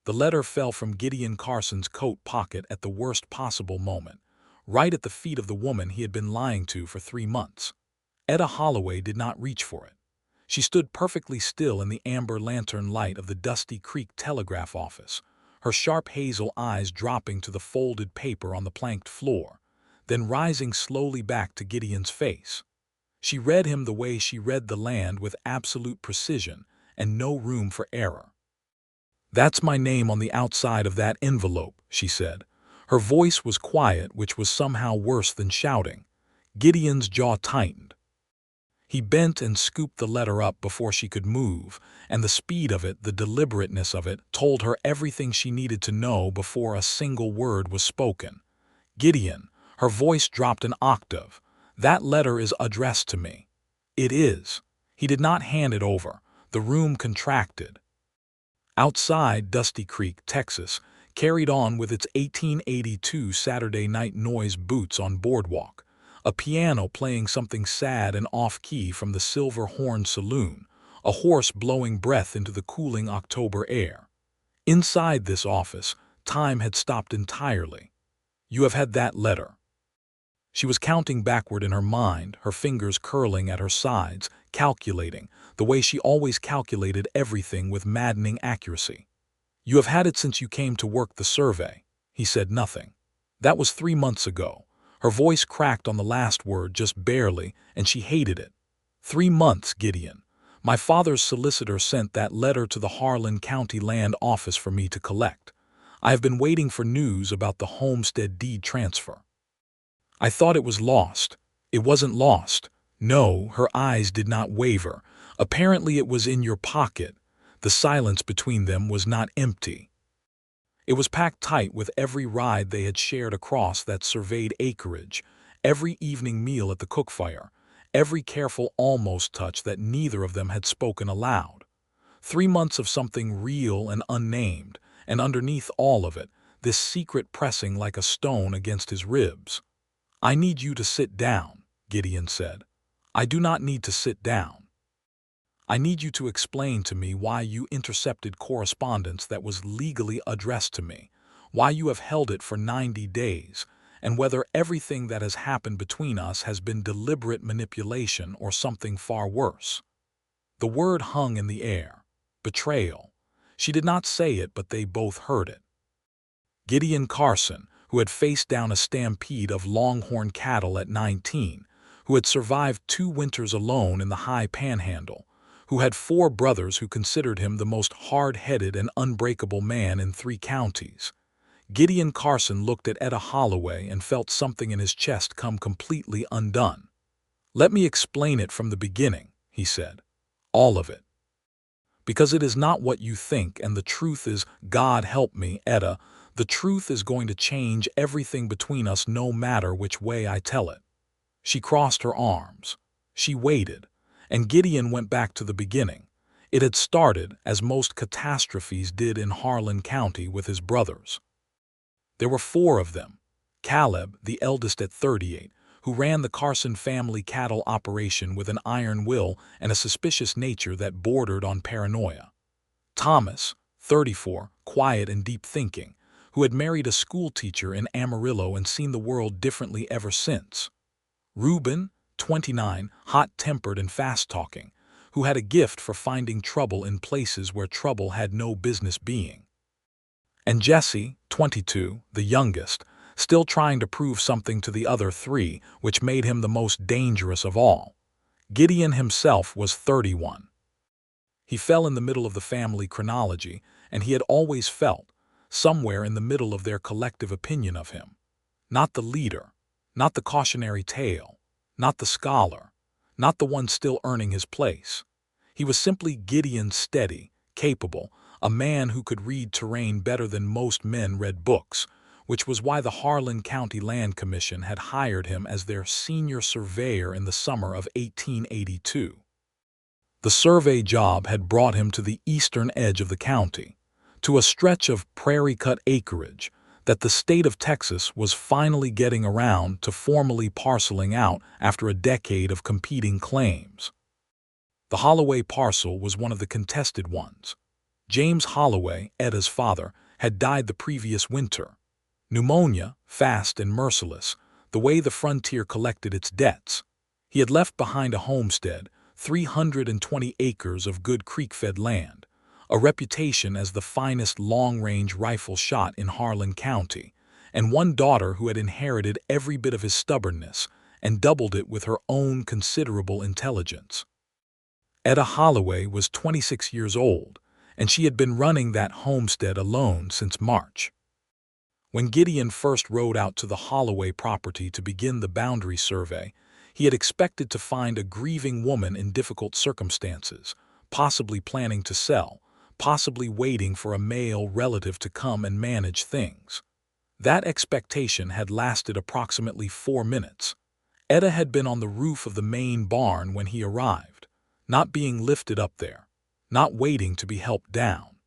The letter fell from Gideon Carson's coat pocket at the worst possible moment, right at the feet of the woman he had been lying to for 3 months. Etta Holloway did not reach for it. She stood perfectly still in the amber lantern light of the Dusty Creek telegraph office, her sharp hazel eyes dropping to the folded paper on the planked floor, then rising slowly back to Gideon's face. She read him the way she read the land, with absolute precision and no room for error. "That's my name on the outside of that envelope," she said. Her voice was quiet, which was somehow worse than shouting. Gideon's jaw tightened. He bent and scooped the letter up before she could move, and the speed of it, the deliberateness of it, told her everything she needed to know before a single word was spoken. "Gideon," her voice dropped an octave, "that letter is addressed to me." "It is." He did not hand it over. The room contracted. Outside, Dusty Creek, Texas, carried on with its 1882 Saturday night noise boots on boardwalk, a piano playing something sad and off-key from the Silver Horn Saloon, a horse blowing breath into the cooling October air. Inside this office, time had stopped entirely. "You have had that letter." She was counting backward in her mind, her fingers curling at her sides, calculating, the way she always calculated everything with maddening accuracy. "You have had it since you came to work the survey." He said nothing. "That was 3 months ago." Her voice cracked on the last word just barely, and she hated it. 3 months, Gideon. My father's solicitor sent that letter to the Harlan County Land Office for me to collect. I have been waiting for news about the homestead deed transfer. I thought it was lost. It wasn't lost. No, her eyes did not waver. Apparently it was in your pocket. The silence between them was not empty. It was packed tight with every ride they had shared across that surveyed acreage, every evening meal at the cookfire, every careful almost touch that neither of them had spoken aloud. 3 months of something real and unnamed, and underneath all of it, this secret pressing like a stone against his ribs. "I need you to sit down," Gideon said. "I do not need to sit down. I need you to explain to me why you intercepted correspondence that was legally addressed to me, why you have held it for 90 days, and whether everything that has happened between us has been deliberate manipulation or something far worse." The word hung in the air. Betrayal. She did not say it, but they both heard it. Gideon Carson, who had faced down a stampede of longhorn cattle at 19, who had survived 2 winters alone in the high panhandle, who had 4 brothers who considered him the most hard-headed and unbreakable man in 3 counties. Gideon Carson looked at Etta Holloway and felt something in his chest come completely undone. "Let me explain it from the beginning," he said. "All of it. Because it is not what you think, and the truth is, God help me, Etta, the truth is going to change everything between us no matter which way I tell it." She crossed her arms. She waited, and Gideon went back to the beginning. It had started, as most catastrophes did in Harlan County, with his brothers. There were 4 of them. Caleb, the eldest at 38, who ran the Carson family cattle operation with an iron will and a suspicious nature that bordered on paranoia. Thomas, 34, quiet and deep-thinking, who had married a schoolteacher in Amarillo and seen the world differently ever since. Reuben, 29, hot-tempered and fast-talking, who had a gift for finding trouble in places where trouble had no business being. And Jesse, 22, the youngest, still trying to prove something to the other 3, which made him the most dangerous of all. Gideon himself was 31. He fell in the middle of the family chronology, and he had always felt, somewhere in the middle of their collective opinion of him. Not the leader, not the cautionary tale, not the scholar, not the one still earning his place. He was simply Gideon, steady, capable, a man who could read terrain better than most men read books, which was why the Harlan County Land Commission had hired him as their senior surveyor in the summer of 1882. The survey job had brought him to the eastern edge of the county, to a stretch of prairie-cut acreage that the state of Texas was finally getting around to formally parceling out after a decade of competing claims. The Holloway parcel was one of the contested ones. James Holloway, Etta's father, had died the previous winter. Pneumonia, fast and merciless, the way the frontier collected its debts. He had left behind a homestead, 320 acres of good creek-fed land, a reputation as the finest long-range rifle shot in Harlan County, and one daughter who had inherited every bit of his stubbornness and doubled it with her own considerable intelligence. Etta Holloway was 26 years old, and she had been running that homestead alone since March. When Gideon first rode out to the Holloway property to begin the boundary survey, he had expected to find a grieving woman in difficult circumstances, possibly planning to sell, possibly waiting for a male relative to come and manage things. That expectation had lasted approximately 4 minutes. Etta had been on the roof of the main barn when he arrived, not being lifted up there, not waiting to be helped down.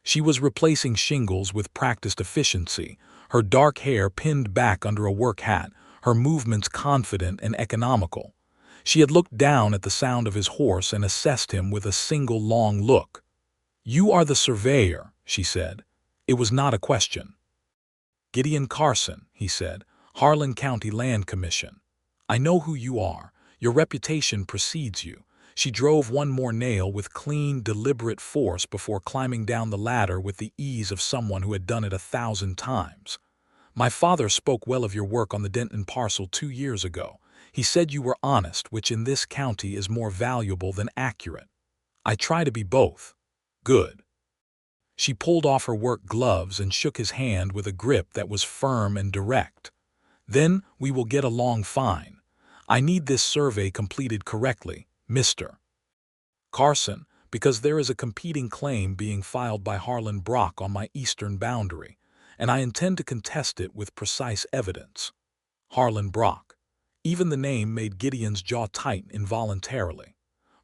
She was replacing shingles with practiced efficiency, her dark hair pinned back under a work hat, her movements confident and economical. She had looked down at the sound of his horse and assessed him with a single long look. "You are the surveyor," she said. It was not a question. "Gideon Carson," he said, "Harlan County Land Commission. I know who you are. Your reputation precedes you." She drove one more nail with clean, deliberate force before climbing down the ladder with the ease of someone who had done it 1,000 times. "My father spoke well of your work on the Denton parcel 2 years ago. He said you were honest, which in this county is more valuable than accurate. I try to be both." "Good." She pulled off her work gloves and shook his hand with a grip that was firm and direct. "Then we will get along fine. I need this survey completed correctly, Mr. Carson, because there is a competing claim being filed by Harlan Brock on my eastern boundary, and I intend to contest it with precise evidence." Harlan Brock. Even the name made Gideon's jaw tighten involuntarily.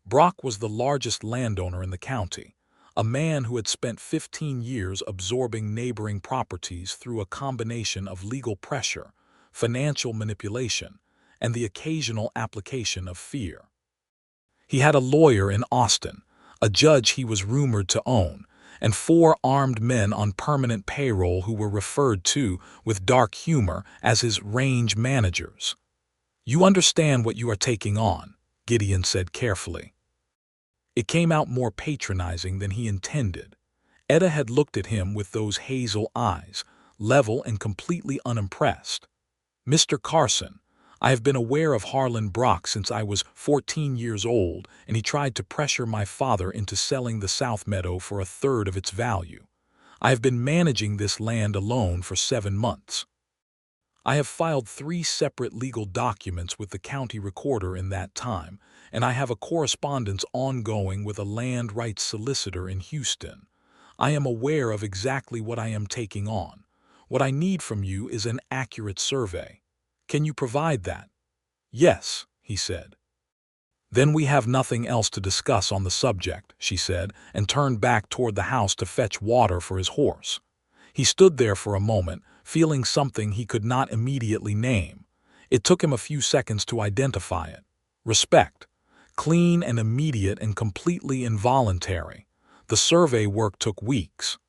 Brock was the largest landowner in the county, a man who had spent 15 years absorbing neighboring properties through a combination of legal pressure, financial manipulation, and the occasional application of fear. He had a lawyer in Austin, a judge he was rumored to own, and 4 armed men on permanent payroll who were referred to, with dark humor, as his range managers. "You understand what you are taking on," Gideon said carefully. It came out more patronizing than he intended. Etta had looked at him with those hazel eyes, level and completely unimpressed. "Mr. Carson, I have been aware of Harlan Brock since I was 14 years old, and he tried to pressure my father into selling the South Meadow for 1/3 of its value. I have been managing this land alone for 7 months. I have filed 3 separate legal documents with the county recorder in that time, and I have a correspondence ongoing with a land rights solicitor in Houston. I am aware of exactly what I am taking on. What I need from you is an accurate survey. Can you provide that?" "Yes," he said. "Then we have nothing else to discuss on the subject," she said, and turned back toward the house to fetch water for his horse. He stood there for a moment, feeling something he could not immediately name. It took him a few seconds to identify it. Respect. Clean and immediate and completely involuntary. The survey work took weeks.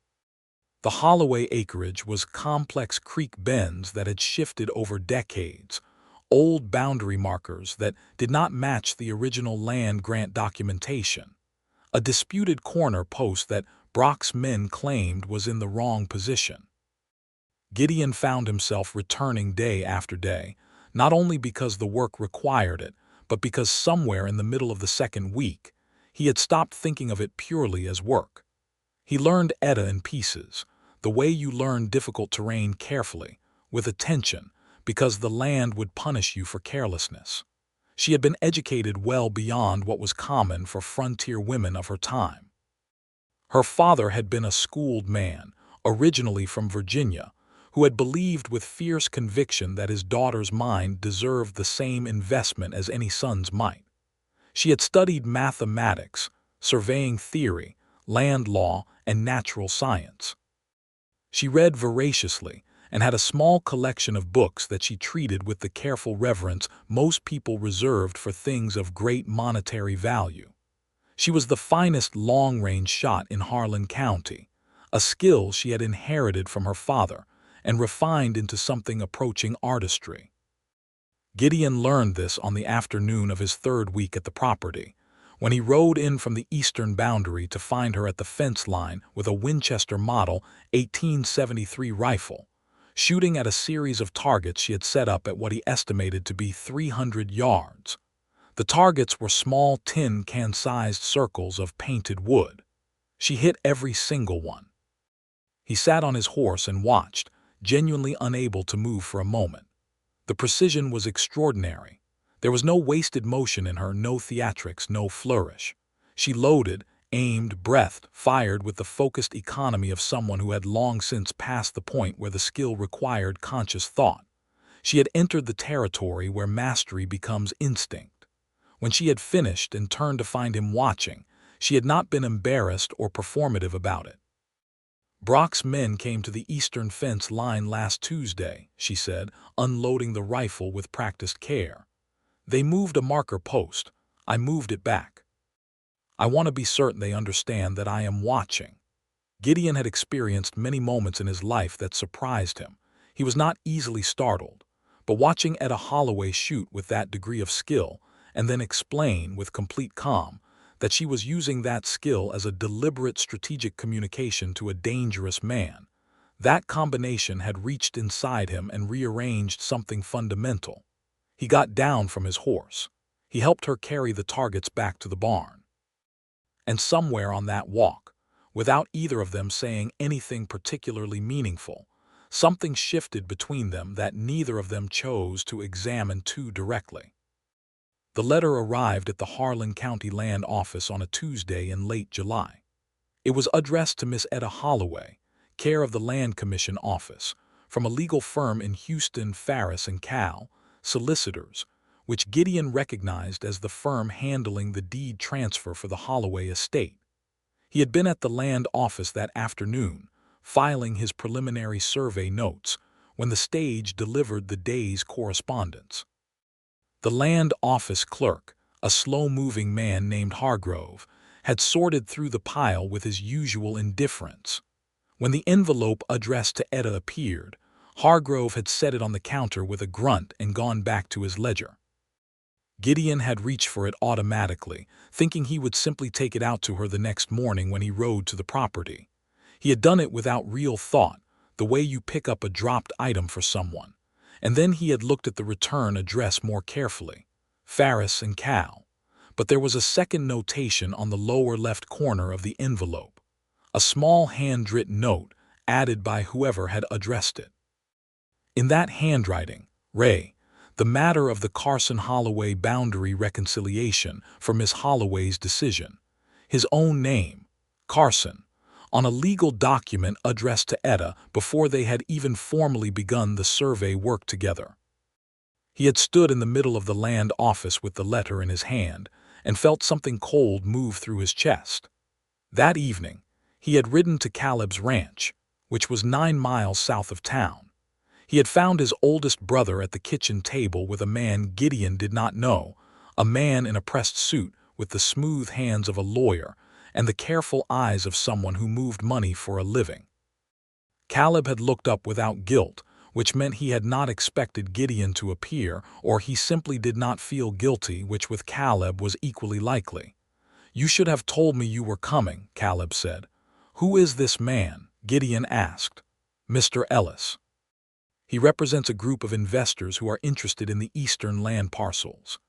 The Holloway acreage was complex creek bends that had shifted over decades, old boundary markers that did not match the original land grant documentation, a disputed corner post that Brock's men claimed was in the wrong position. Gideon found himself returning day after day, not only because the work required it, but because somewhere in the middle of the second week, he had stopped thinking of it purely as work. He learned Etta in pieces, the way you learn difficult terrain carefully, with attention, because the land would punish you for carelessness. She had been educated well beyond what was common for frontier women of her time. Her father had been a schooled man, originally from Virginia, who had believed with fierce conviction that his daughter's mind deserved the same investment as any son's might. She had studied mathematics, surveying theory, land law, and natural science. She read voraciously and had a small collection of books that she treated with the careful reverence most people reserved for things of great monetary value. She was the finest long-range shot in Harlan County, a skill she had inherited from her father and refined into something approaching artistry. Gideon learned this on the afternoon of his third week at the property, when he rode in from the eastern boundary to find her at the fence line with a Winchester Model 1873 rifle, shooting at a series of targets she had set up at what he estimated to be 300 yards. The targets were small tin can-sized circles of painted wood. She hit every single one. He sat on his horse and watched, genuinely unable to move for a moment. The precision was extraordinary. There was no wasted motion in her, no theatrics, no flourish. She loaded, aimed, breathed, fired with the focused economy of someone who had long since passed the point where the skill required conscious thought. She had entered the territory where mastery becomes instinct. When she had finished and turned to find him watching, she had not been embarrassed or performative about it. "Brock's men came to the eastern fence line last Tuesday," she said, unloading the rifle with practiced care. "They moved a marker post. I moved it back. I want to be certain they understand that I am watching." Gideon had experienced many moments in his life that surprised him. He was not easily startled, but watching Etta Holloway shoot with that degree of skill and then explain with complete calm that she was using that skill as a deliberate strategic communication to a dangerous man, that combination had reached inside him and rearranged something fundamental. He got down from his horse. He helped her carry the targets back to the barn. And somewhere on that walk, without either of them saying anything particularly meaningful, something shifted between them that neither of them chose to examine too directly. The letter arrived at the Harlan County Land Office on a Tuesday in late July. It was addressed to Miss Etta Holloway, care of the Land Commission Office, from a legal firm in Houston, Farris and Cal, solicitors, which Gideon recognized as the firm handling the deed transfer for the Holloway estate. He had been at the land office that afternoon, filing his preliminary survey notes, when the stage delivered the day's correspondence. The land office clerk, a slow-moving man named Hargrove, had sorted through the pile with his usual indifference. When the envelope addressed to Etta appeared, Hargrove had set it on the counter with a grunt and gone back to his ledger. Gideon had reached for it automatically, thinking he would simply take it out to her the next morning when he rode to the property. He had done it without real thought, the way you pick up a dropped item for someone. And then he had looked at the return address more carefully, Farris and Cal. But there was a second notation on the lower left corner of the envelope, a small handwritten note added by whoever had addressed it. In that handwriting, Ray, the matter of the Carson-Holloway boundary reconciliation for Miss Holloway's decision, his own name, Carson, on a legal document addressed to Etta before they had even formally begun the survey work together. He had stood in the middle of the land office with the letter in his hand and felt something cold move through his chest. That evening, he had ridden to Caleb's ranch, which was 9 miles south of town. He had found his oldest brother at the kitchen table with a man Gideon did not know, a man in a pressed suit with the smooth hands of a lawyer and the careful eyes of someone who moved money for a living. Caleb had looked up without guilt, which meant he had not expected Gideon to appear, or he simply did not feel guilty, which with Caleb was equally likely. "You should have told me you were coming," Caleb said. "Who is this man?" Gideon asked. "Mr. Ellis. He represents a group of investors who are interested in the eastern land parcels."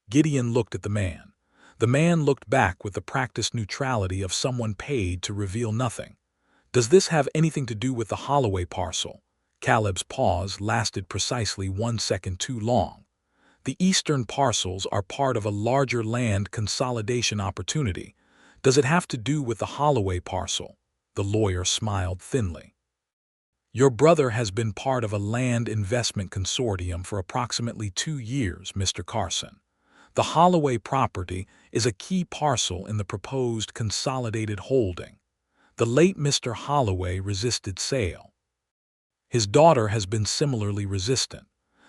Gideon looked at the man. The man looked back with the practiced neutrality of someone paid to reveal nothing. "Does this have anything to do with the Holloway parcel?" Caleb's pause lasted precisely 1 second too long. "The eastern parcels are part of a larger land consolidation opportunity. Does it have to do with the Holloway parcel?" The lawyer smiled thinly. "Your brother has been part of a land investment consortium for approximately 2 years, Mr. Carson. The Holloway property is a key parcel in the proposed consolidated holding. The late Mr. Holloway resisted sale. His daughter has been similarly resistant.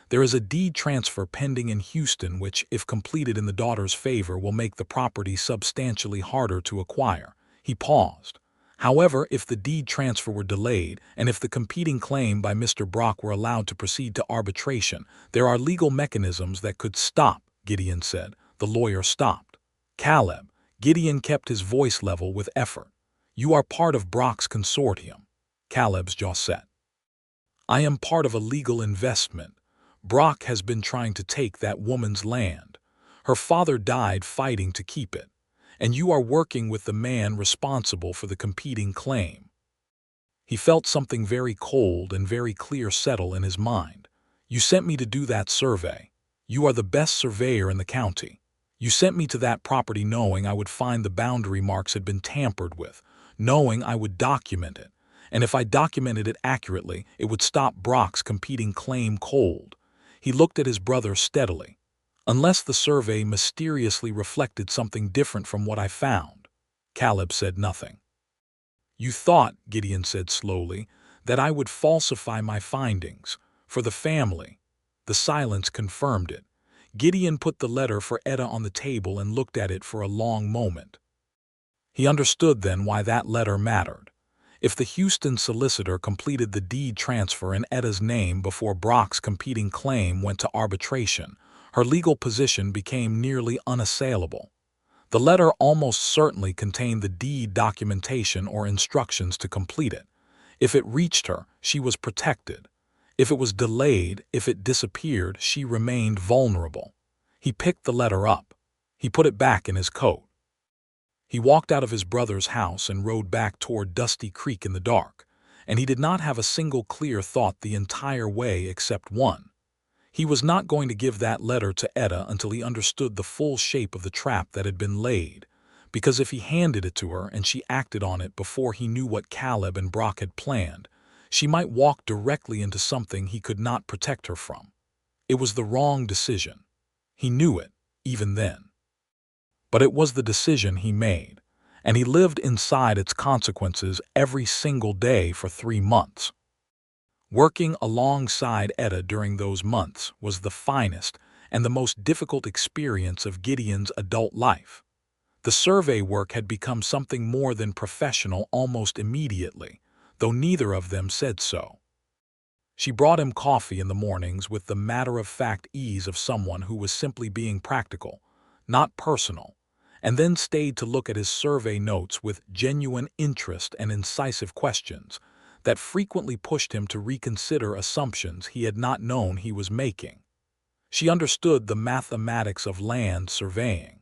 There is a deed transfer pending in Houston which, if completed in the daughter's favor, will make the property substantially harder to acquire. He paused. However, if the deed transfer were delayed, and if the competing claim by Mr. Brock were allowed to proceed to arbitration, there are legal mechanisms that could stop, Gideon said. The lawyer stopped. Caleb, Gideon kept his voice level with effort. You are part of Brock's consortium. Caleb's jaw set. I am part of a legal investment. Brock has been trying to take that woman's land. Her father died fighting to keep it. And you are working with the man responsible for the competing claim. He felt something very cold and very clear settle in his mind. You sent me to do that survey. You are the best surveyor in the county. You sent me to that property knowing I would find the boundary marks had been tampered with, knowing I would document it. And if I documented it accurately, it would stop Brock's competing claim cold. He looked at his brother steadily. Unless the survey mysteriously reflected something different from what I found. Caleb said nothing. You thought, Gideon said slowly, that I would falsify my findings, for the family. The silence confirmed it. Gideon put the letter for Etta on the table and looked at it for a long moment. He understood then why that letter mattered. If the Houston solicitor completed the deed transfer in Etta's name before Brock's competing claim went to arbitration, her legal position became nearly unassailable. The letter almost certainly contained the deed documentation or instructions to complete it. If it reached her, she was protected. If it was delayed, if it disappeared, she remained vulnerable. He picked the letter up. He put it back in his coat. He walked out of his brother's house and rode back toward Dusty Creek in the dark, and he did not have a single clear thought the entire way except one. He was not going to give that letter to Etta until he understood the full shape of the trap that had been laid, because if he handed it to her and she acted on it before he knew what Caleb and Brock had planned, she might walk directly into something he could not protect her from. It was the wrong decision. He knew it, even then. But it was the decision he made, and he lived inside its consequences every single day for 3 months. Working alongside Etta during those months was the finest and the most difficult experience of Gideon's adult life. The survey work had become something more than professional almost immediately, though neither of them said so. She brought him coffee in the mornings with the matter-of-fact ease of someone who was simply being practical, not personal, and then stayed to look at his survey notes with genuine interest and incisive questions that frequently pushed him to reconsider assumptions he had not known he was making. She understood the mathematics of land surveying.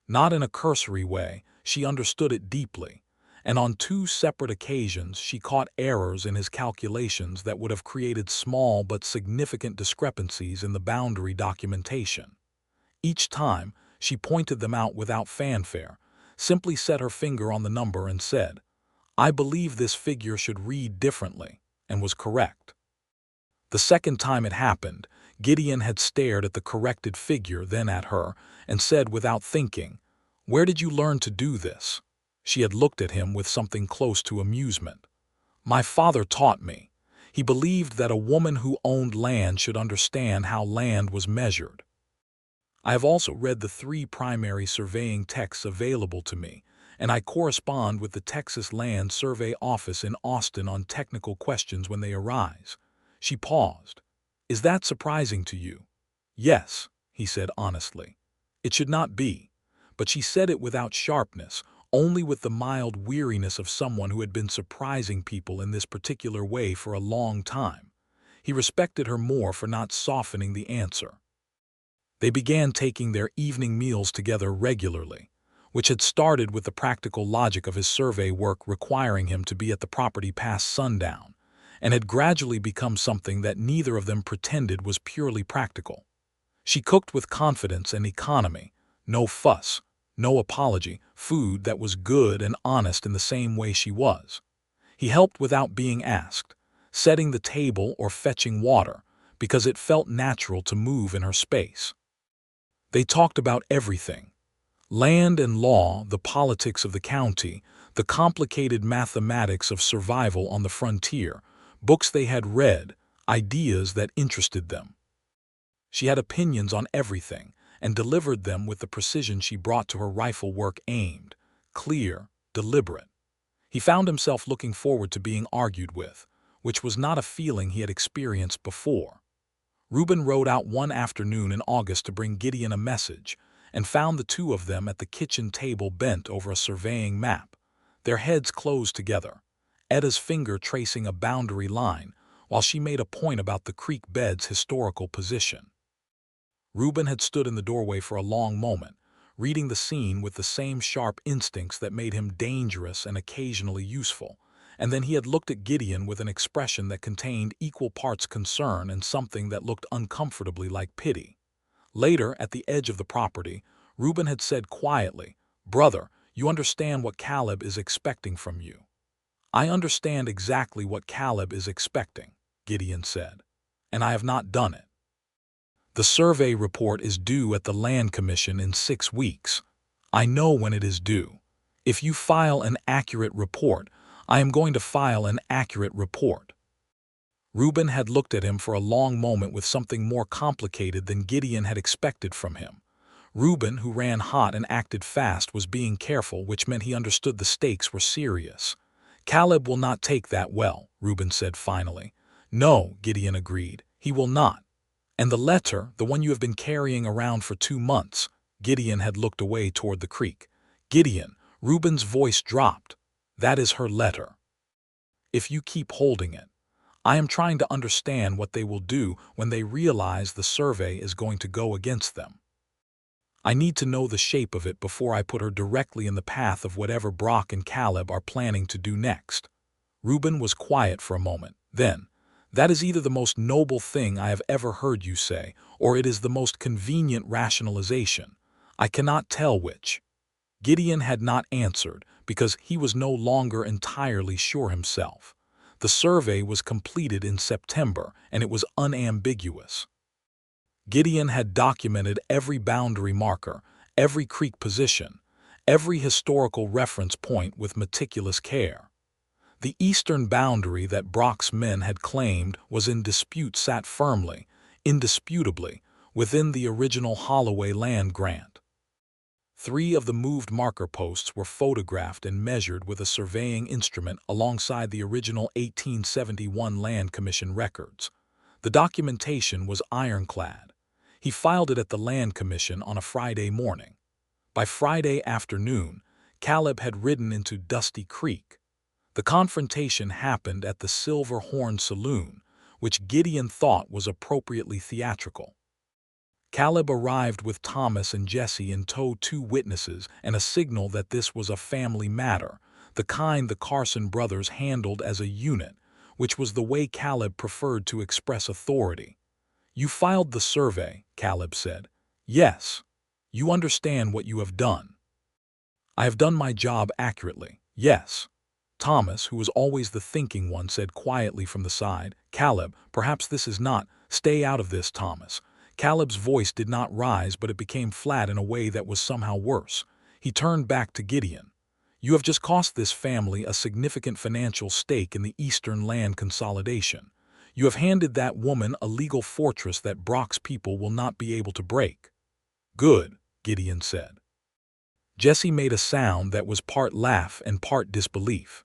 Not in a cursory way, she understood it deeply, and on 2 separate occasions she caught errors in his calculations that would have created small but significant discrepancies in the boundary documentation. Each time, she pointed them out without fanfare, simply set her finger on the number and said, I believe this figure should read differently, and was correct. The second time it happened, Gideon had stared at the corrected figure, then at her, and said without thinking, Where did you learn to do this? She had looked at him with something close to amusement. My father taught me. He believed that a woman who owned land should understand how land was measured. I have also read the 3 primary surveying texts available to me, and I correspond with the Texas Land Survey Office in Austin on technical questions when they arise. She paused. Is that surprising to you? Yes, he said honestly. It should not be. But she said it without sharpness, only with the mild weariness of someone who had been surprising people in this particular way for a long time. He respected her more for not softening the answer. They began taking their evening meals together regularly, which had started with the practical logic of his survey work requiring him to be at the property past sundown, and had gradually become something that neither of them pretended was purely practical. She cooked with confidence and economy, no fuss, no apology, food that was good and honest in the same way she was. He helped without being asked, setting the table or fetching water, because it felt natural to move in her space. They talked about everything. Land and law, the politics of the county, the complicated mathematics of survival on the frontier, books they had read, ideas that interested them. She had opinions on everything and delivered them with the precision she brought to her rifle work, aimed, clear, deliberate. He found himself looking forward to being argued with, which was not a feeling he had experienced before. Reuben rode out one afternoon in August to bring Gideon a message, and found the two of them at the kitchen table bent over a surveying map, their heads closed together, Etta's finger tracing a boundary line, while she made a point about the creek bed's historical position. Reuben had stood in the doorway for a long moment, reading the scene with the same sharp instincts that made him dangerous and occasionally useful, and then he had looked at Gideon with an expression that contained equal parts concern and something that looked uncomfortably like pity. Later, at the edge of the property, Reuben had said quietly, "Brother, you understand what Caleb is expecting from you." "I understand exactly what Caleb is expecting," Gideon said, "and I have not done it. The survey report is due at the Land Commission in 6 weeks. I know when it is due. If you file an accurate report, I am going to file an accurate report." Reuben had looked at him for a long moment with something more complicated than Gideon had expected from him. Reuben, who ran hot and acted fast, was being careful, which meant he understood the stakes were serious. "Caleb will not take that well," Reuben said finally. "No," Gideon agreed, "he will not. And the letter, the one you have been carrying around for 2 months, Gideon had looked away toward the creek. "Gideon," Reuben's voice dropped, "that is her letter. If you keep holding it, I am trying to understand what they will do when they realize the survey is going to go against them. I need to know the shape of it before I put her directly in the path of whatever Brock and Caleb are planning to do next." Reuben was quiet for a moment. Then, "That is either the most noble thing I have ever heard you say, or it is the most convenient rationalization. I cannot tell which." Gideon had not answered because he was no longer entirely sure himself. The survey was completed in September, and it was unambiguous. Gideon had documented every boundary marker, every creek position, every historical reference point with meticulous care. The eastern boundary that Brock's men had claimed was in dispute sat firmly, indisputably, within the original Holloway land grant. 3 of the moved marker posts were photographed and measured with a surveying instrument alongside the original 1871 Land Commission records. The documentation was ironclad. He filed it at the Land Commission on a Friday morning. By Friday afternoon, Caleb had ridden into Dusty Creek. The confrontation happened at the Silver Horn Saloon, which Gideon thought was appropriately theatrical. Caleb arrived with Thomas and Jesse in tow, 2 witnesses, and a signal that this was a family matter, the kind the Carson brothers handled as a unit, which was the way Caleb preferred to express authority. "You filed the survey," Caleb said. "Yes. You understand what you have done." "I have done my job accurately, yes." Thomas, who was always the thinking one, said quietly from the side, "Caleb, perhaps this is not—" "Stay out of this, Thomas." Caleb's voice did not rise, but it became flat in a way that was somehow worse. He turned back to Gideon. "You have just cost this family a significant financial stake in the Eastern land consolidation. You have handed that woman a legal fortress that Brock's people will not be able to break." "Good," Gideon said. Jesse made a sound that was part laugh and part disbelief.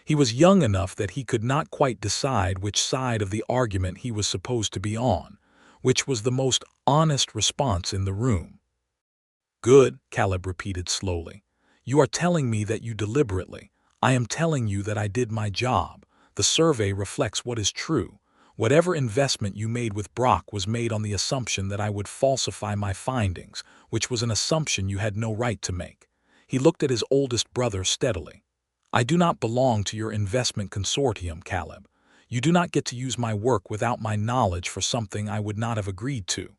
He was young enough that he could not quite decide which side of the argument he was supposed to be on, which was the most honest response in the room. "Good," Caleb repeated slowly. "You are telling me that you deliberately. I am telling you that I did my job. The survey reflects what is true. Whatever investment you made with Brock was made on the assumption that I would falsify my findings, which was an assumption you had no right to make." He looked at his oldest brother steadily. "I do not belong to your investment consortium, Caleb. You do not get to use my work without my knowledge for something I would not have agreed to.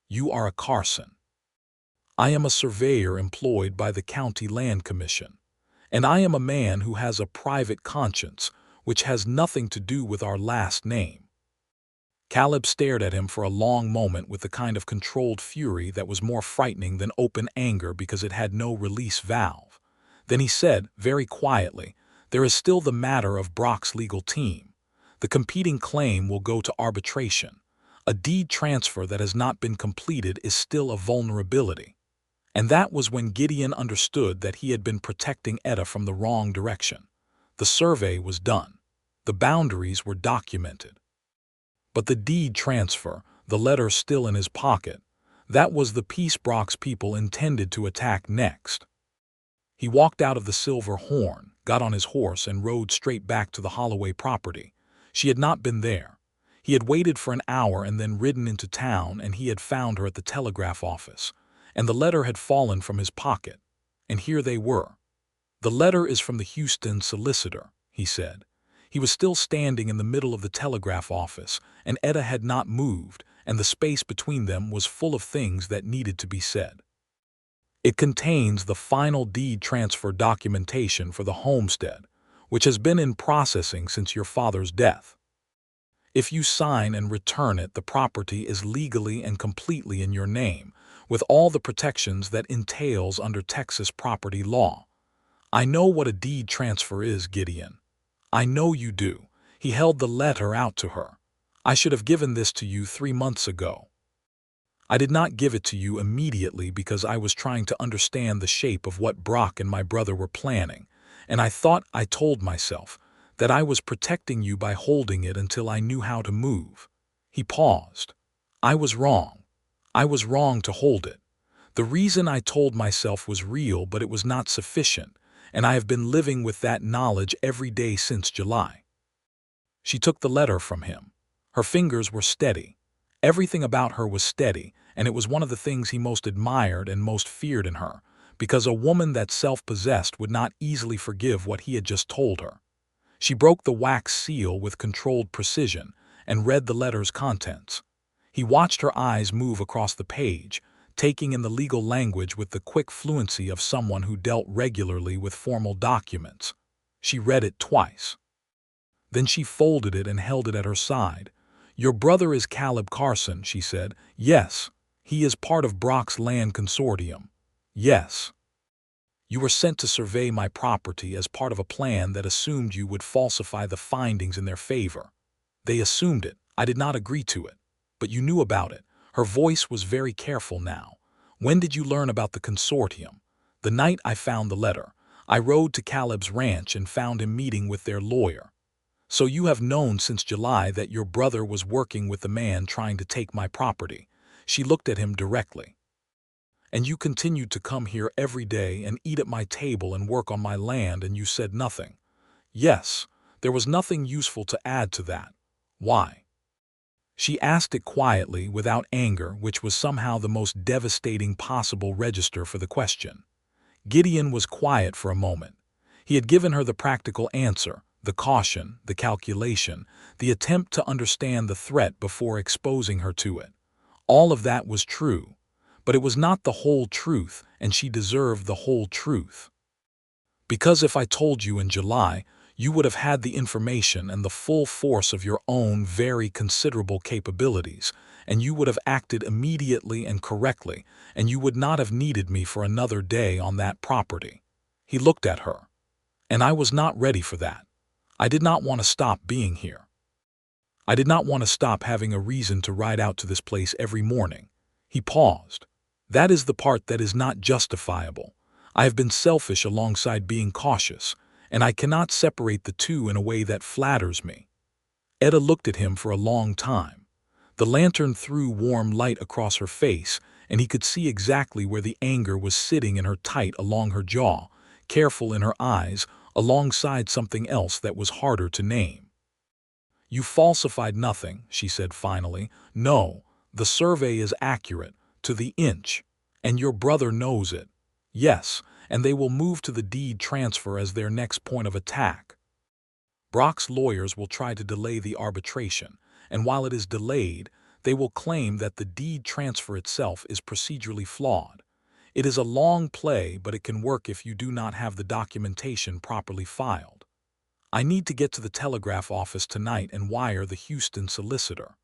You are a Carson. I am a surveyor employed by the County Land Commission, and I am a man who has a private conscience, which has nothing to do with our last name." Caleb stared at him for a long moment with the kind of controlled fury that was more frightening than open anger because it had no release valve. Then he said, very quietly, "There is still the matter of Brock's legal team. The competing claim will go to arbitration. A deed transfer that has not been completed is still a vulnerability. And that was when Gideon understood that he had been protecting Etta from the wrong direction. The survey was done. The boundaries were documented. But the deed transfer, the letter still in his pocket, that was the piece Brock's people intended to attack next. He walked out of the Silver Horn, got on his horse, and rode straight back to the Holloway property. She had not been there. He had waited for an hour and then ridden into town, and he had found her at the telegraph office. And the letter had fallen from his pocket. And here they were. "The letter is from the Houston solicitor," he said. He was still standing in the middle of the telegraph office, and Etta had not moved, and the space between them was full of things that needed to be said. "It contains the final deed transfer documentation for the homestead, which has been in processing since your father's death. If you sign and return it, the property is legally and completely in your name, with all the protections that entails under Texas property law. I know what a deed transfer is, Gideon. I know you do." He held the letter out to her. "I should have given this to you 3 months ago. I did not give it to you immediately because I was trying to understand the shape of what Brock and my brother were planning, and I thought, I told myself, that I was protecting you by holding it until I knew how to move." He paused. "I was wrong. I was wrong to hold it. The reason I told myself was real, but it was not sufficient, and I have been living with that knowledge every day since July." She took the letter from him. Her fingers were steady. Everything about her was steady, and it was one of the things he most admired and most feared in her, because a woman that self-possessed would not easily forgive what he had just told her. She broke the wax seal with controlled precision and read the letter's contents. He watched her eyes move across the page, taking in the legal language with the quick fluency of someone who dealt regularly with formal documents. She read it twice. Then she folded it and held it at her side. "Your brother is Caleb Carson," she said. "Yes. He is part of Brock's land consortium. Yes. You were sent to survey my property as part of a plan that assumed you would falsify the findings in their favor. They assumed it. I did not agree to it. But you knew about it." Her voice was very careful now. "When did you learn about the consortium?" "The night I found the letter. I rode to Caleb's ranch and found him meeting with their lawyer." "So you have known since July that your brother was working with the man trying to take my property." She looked at him directly. "And you continued to come here every day and eat at my table and work on my land, and you said nothing." "Yes, there was nothing useful to add to that." "Why?" She asked it quietly, without anger, which was somehow the most devastating possible register for the question. Gideon was quiet for a moment. He had given her the practical answer, the caution, the calculation, the attempt to understand the threat before exposing her to it. All of that was true, but it was not the whole truth, and she deserved the whole truth. "Because if I told you in July, you would have had the information and the full force of your own very considerable capabilities, and you would have acted immediately and correctly, and you would not have needed me for another day on that property." He looked at her. "And I was not ready for that. I did not want to stop being here. I did not want to stop having a reason to ride out to this place every morning." He paused. "That is the part that is not justifiable. I have been selfish alongside being cautious, and I cannot separate the two in a way that flatters me." Etta looked at him for a long time. The lantern threw warm light across her face, and he could see exactly where the anger was sitting in her, tight along her jaw, careful in her eyes, alongside something else that was harder to name. "You falsified nothing," she said finally. "No, the survey is accurate, to the inch, and your brother knows it. Yes, and they will move to the deed transfer as their next point of attack. Brock's lawyers will try to delay the arbitration, and while it is delayed, they will claim that the deed transfer itself is procedurally flawed. It is a long play, but it can work if you do not have the documentation properly filed. I need to get to the telegraph office tonight and wire the Houston solicitor."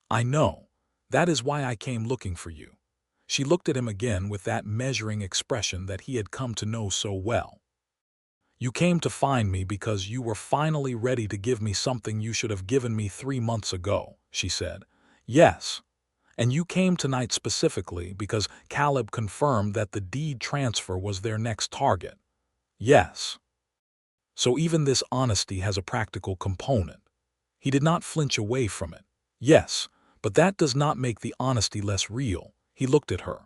"I know. That is why I came looking for you." She looked at him again with that measuring expression that he had come to know so well. "You came to find me because you were finally ready to give me something you should have given me 3 months ago," she said. Yes. And you came tonight specifically because Caleb confirmed that the deed transfer was their next target. Yes. So even this honesty has a practical component. He did not flinch away from it. Yes, but that does not make the honesty less real. He looked at her.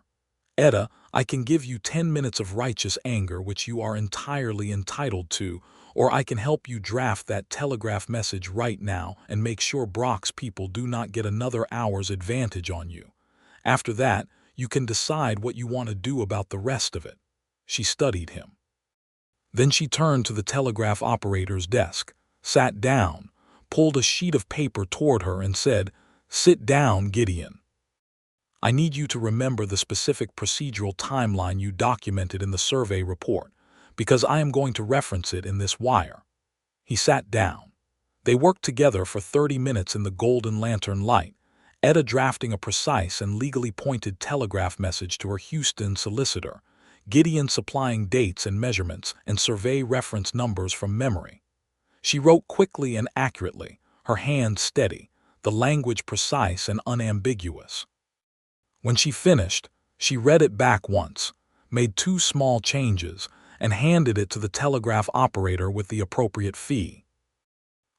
Etta, I can give you 10 minutes of righteous anger which you are entirely entitled to, or I can help you draft that telegraph message right now and make sure Brock's people do not get another hour's advantage on you. After that, you can decide what you want to do about the rest of it. She studied him. Then she turned to the telegraph operator's desk, sat down, pulled a sheet of paper toward her and said, "Sit down, Gideon. I need you to remember the specific procedural timeline you documented in the survey report, because I am going to reference it in this wire." He sat down. They worked together for 30 minutes in the golden lantern light, Etta drafting a precise and legally pointed telegraph message to her Houston solicitor, Gideon supplying dates and measurements and survey reference numbers from memory. She wrote quickly and accurately, her hand steady, the language precise and unambiguous. When she finished, she read it back once, made 2 small changes, and handed it to the telegraph operator with the appropriate fee.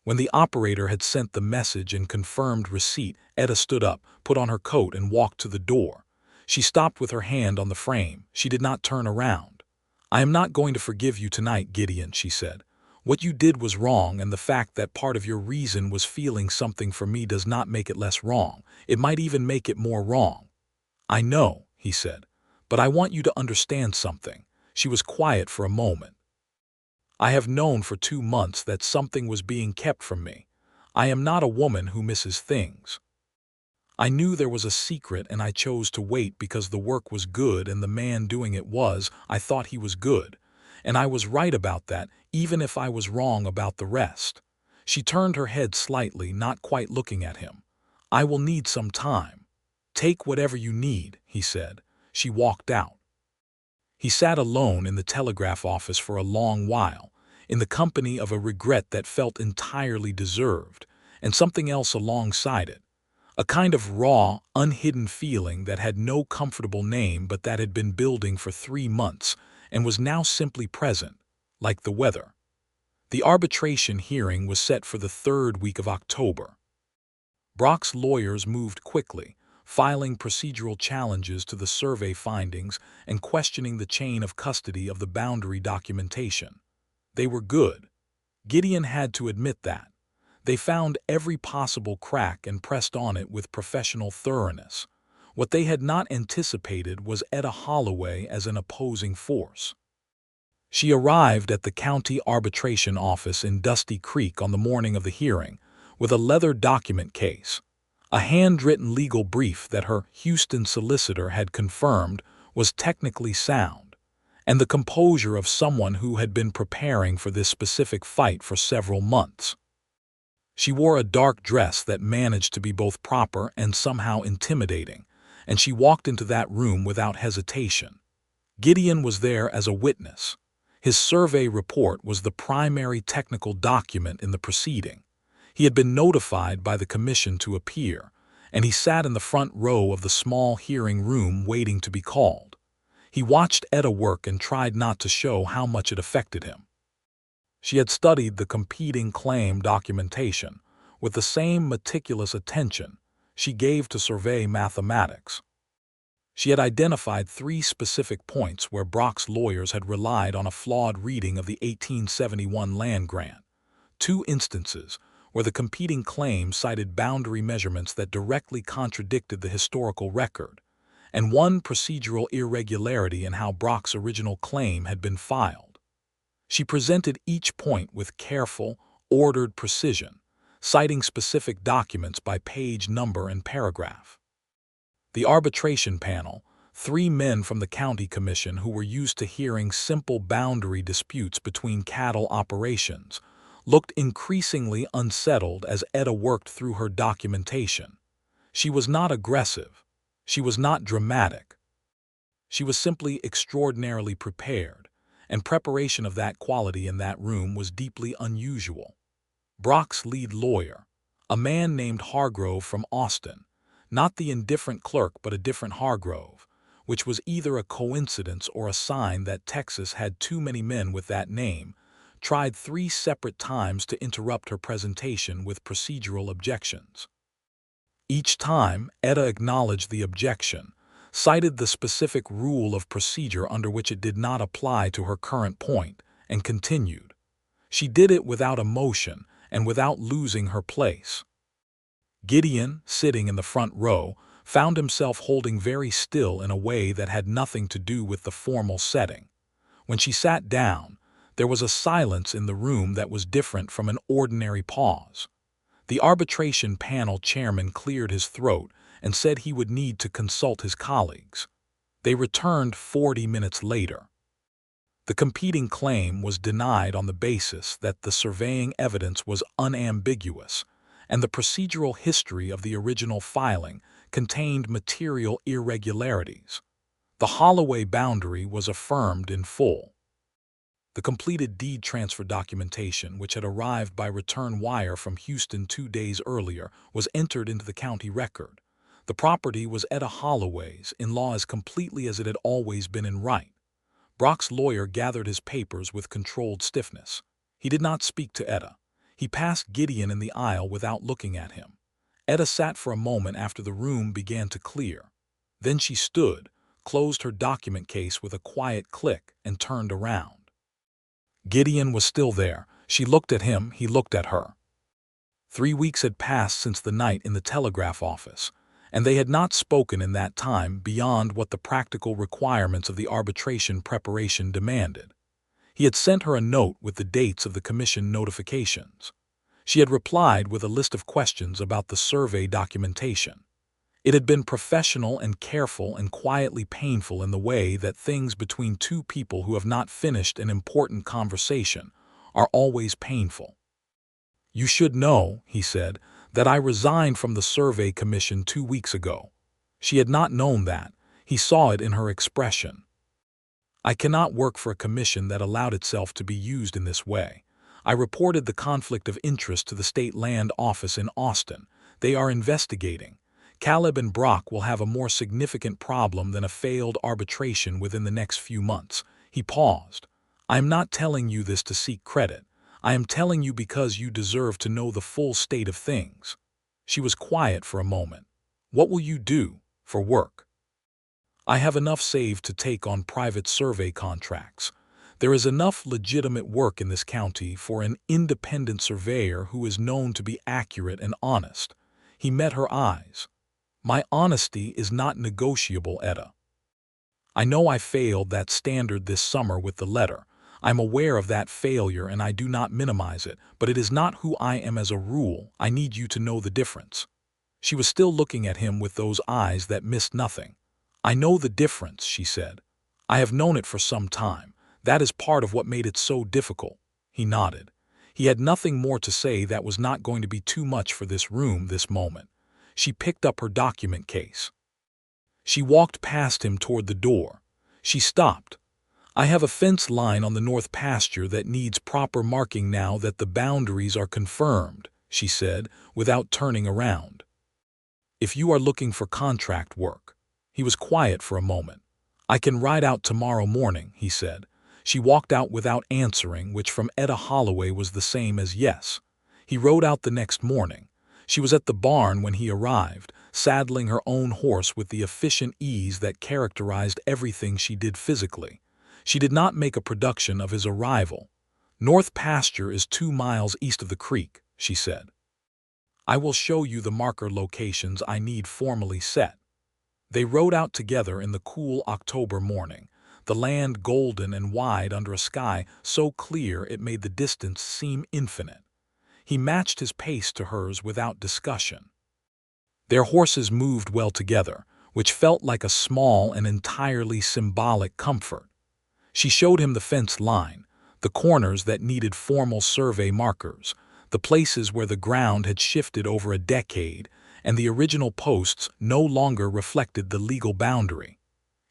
When the operator had sent the message and confirmed receipt, Etta stood up, put on her coat, and walked to the door. She stopped with her hand on the frame. She did not turn around. "I am not going to forgive you tonight, Gideon," she said. "What you did was wrong, and the fact that part of your reason was feeling something for me does not make it less wrong. It might even make it more wrong." "I know," he said, "but I want you to understand something." She was quiet for a moment. "I have known for 2 months that something was being kept from me. I am not a woman who misses things. I knew there was a secret and I chose to wait because the work was good and the man doing it was, I thought he was good. And I was right about that, even if I was wrong about the rest." She turned her head slightly, not quite looking at him. "I will need some time." "Take whatever you need," he said. She walked out. He sat alone in the telegraph office for a long while, in the company of a regret that felt entirely deserved, and something else alongside it. A kind of raw, unhidden feeling that had no comfortable name but that had been building for 3 months and was now simply present, like the weather. The arbitration hearing was set for the 3rd week of October. Brock's lawyers moved quickly, filing procedural challenges to the survey findings and questioning the chain of custody of the boundary documentation. They were good. Gideon had to admit that. They found every possible crack and pressed on it with professional thoroughness. What they had not anticipated was Etta Holloway as an opposing force. She arrived at the county arbitration office in Dusty Creek on the morning of the hearing, with a leather document case. A handwritten legal brief that her Houston solicitor had confirmed was technically sound, and the composure of someone who had been preparing for this specific fight for several months. She wore a dark dress that managed to be both proper and somehow intimidating, and she walked into that room without hesitation. Gideon was there as a witness. His survey report was the primary technical document in the proceeding. He had been notified by the commission to appear, and he sat in the front row of the small hearing room waiting to be called. He watched Etta work and tried not to show how much it affected him. She had studied the competing claim documentation with the same meticulous attention she gave to survey mathematics. She had identified 3 specific points where Brock's lawyers had relied on a flawed reading of the 1871 land grant, 2 instances where the competing claim cited boundary measurements that directly contradicted the historical record, and 1 procedural irregularity in how Brock's original claim had been filed. She presented each point with careful, ordered precision, citing specific documents by page number and paragraph. The arbitration panel, 3 men from the county commission who were used to hearing simple boundary disputes between cattle operations, looked increasingly unsettled as Etta worked through her documentation. She was not aggressive. She was not dramatic. She was simply extraordinarily prepared, and preparation of that quality in that room was deeply unusual. Brock's lead lawyer, a man named Hargrove from Austin, Not the indifferent clerk but a different Hargrove, which was either a coincidence or a sign that Texas had too many men with that name, tried 3 separate times to interrupt her presentation with procedural objections. Each time, Etta acknowledged the objection, cited the specific rule of procedure under which it did not apply to her current point, and continued. She did it without emotion and without losing her place. Gideon, sitting in the front row, found himself holding very still in a way that had nothing to do with the formal setting. When she sat down, there was a silence in the room that was different from an ordinary pause. The arbitration panel chairman cleared his throat and said he would need to consult his colleagues. They returned 40 minutes later. The competing claim was denied on the basis that the surveying evidence was unambiguous, and the procedural history of the original filing contained material irregularities. The Holloway boundary was affirmed in full. The completed deed transfer documentation, which had arrived by return wire from Houston 2 days earlier, was entered into the county record. The property was Etta Holloway's, in law as completely as it had always been in right. Brock's lawyer gathered his papers with controlled stiffness. He did not speak to Etta. He passed Gideon in the aisle without looking at him. Etta sat for a moment after the room began to clear. Then she stood, closed her document case with a quiet click, and turned around. Gideon was still there. She looked at him, he looked at her. 3 weeks had passed since the night in the telegraph office, and they had not spoken in that time beyond what the practical requirements of the arbitration preparation demanded. He had sent her a note with the dates of the commission notifications. She had replied with a list of questions about the survey documentation. It had been professional and careful and quietly painful in the way that things between 2 people who have not finished an important conversation are always painful. "You should know," he said, "that I resigned from the survey commission 2 weeks ago." She had not known that. He saw it in her expression. "I cannot work for a commission that allowed itself to be used in this way. I reported the conflict of interest to the state land office in Austin. They are investigating. Caleb and Brock will have a more significant problem than a failed arbitration within the next few months." He paused. "I am not telling you this to seek credit. I am telling you because you deserve to know the full state of things." She was quiet for a moment. "What will you do for work?" "I have enough saved to take on private survey contracts. There is enough legitimate work in this county for an independent surveyor who is known to be accurate and honest." He met her eyes. "My honesty is not negotiable, Etta. I know I failed that standard this summer with the letter. I'm aware of that failure and I do not minimize it, but it is not who I am as a rule. I need you to know the difference." She was still looking at him with those eyes that missed nothing. "I know the difference," she said. "I have known it for some time. That is part of what made it so difficult." He nodded. He had nothing more to say that was not going to be too much for this room this moment. She picked up her document case. She walked past him toward the door. She stopped. "I have a fence line on the north pasture that needs proper marking now that the boundaries are confirmed," she said, without turning around. "If you are looking for contract work." He was quiet for a moment. "I can ride out tomorrow morning," he said. She walked out without answering, which from Etta Holloway was the same as yes. He rode out the next morning. She was at the barn when he arrived, saddling her own horse with the efficient ease that characterized everything she did physically. She did not make a production of his arrival. "North pasture is 2 miles east of the creek," she said. "I will show you the marker locations I need formally set." They rode out together in the cool October morning, the land golden and wide under a sky so clear it made the distance seem infinite. He matched his pace to hers without discussion. Their horses moved well together, which felt like a small and entirely symbolic comfort. She showed him the fence line, the corners that needed formal survey markers, the places where the ground had shifted over a decade, and the original posts no longer reflected the legal boundary.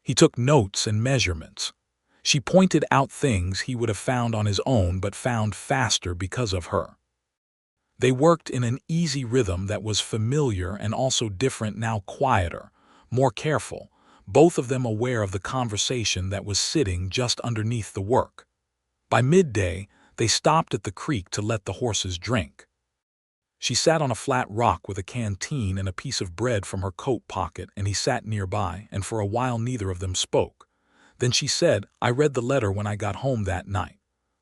He took notes and measurements. She pointed out things he would have found on his own but found faster because of her. They worked in an easy rhythm that was familiar and also different, now quieter, more careful, both of them aware of the conversation that was sitting just underneath the work. By midday, they stopped at the creek to let the horses drink. She sat on a flat rock with a canteen and a piece of bread from her coat pocket, and he sat nearby, and for a while neither of them spoke. Then she said, "I read the letter when I got home that night.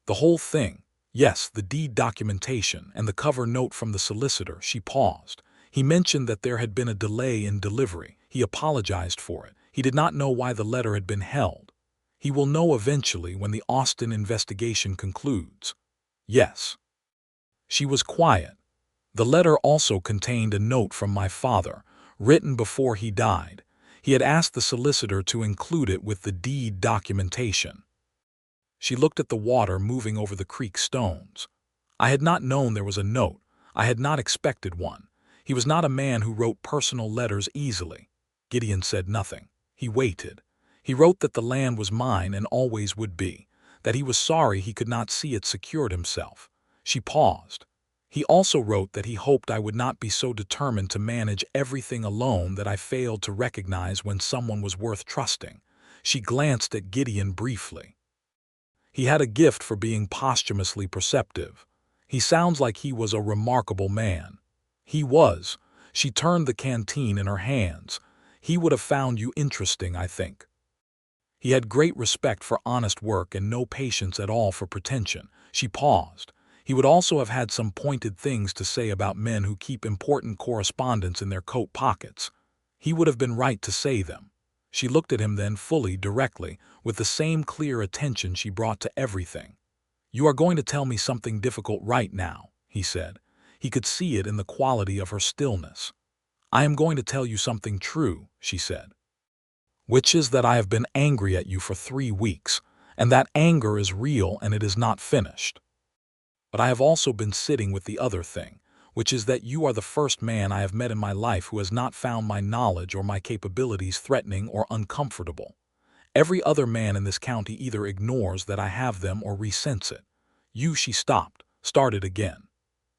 The whole thing. Yes, the deed documentation and the cover note from the solicitor." She paused. "He mentioned that there had been a delay in delivery. He apologized for it. He did not know why the letter had been held. He will know eventually when the Austin investigation concludes." "Yes." She was quiet. "The letter also contained a note from my father, written before he died. He had asked the solicitor to include it with the deed documentation." She looked at the water moving over the creek stones. "I had not known there was a note. I had not expected one. He was not a man who wrote personal letters easily." Gideon said nothing. He waited. "He wrote that the land was mine and always would be, that he was sorry he could not see it secured himself." She paused. "He also wrote that he hoped I would not be so determined to manage everything alone that I failed to recognize when someone was worth trusting." She glanced at Gideon briefly. "He had a gift for being posthumously perceptive. He sounds like he was a remarkable man." "He was." She turned the canteen in her hands. "He would have found you interesting, I think. He had great respect for honest work and no patience at all for pretension." She paused. "He would also have had some pointed things to say about men who keep important correspondence in their coat pockets. He would have been right to say them." She looked at him then fully, directly, with the same clear attention she brought to everything. "You are going to tell me something difficult right now," he said. He could see it in the quality of her stillness. "I am going to tell you something true," she said. "Which is that I have been angry at you for 3 weeks, and that anger is real and it is not finished. But I have also been sitting with the other thing, which is that you are the first man I have met in my life who has not found my knowledge or my capabilities threatening or uncomfortable. Every other man in this county either ignores that I have them or resents it. You." She stopped, started again.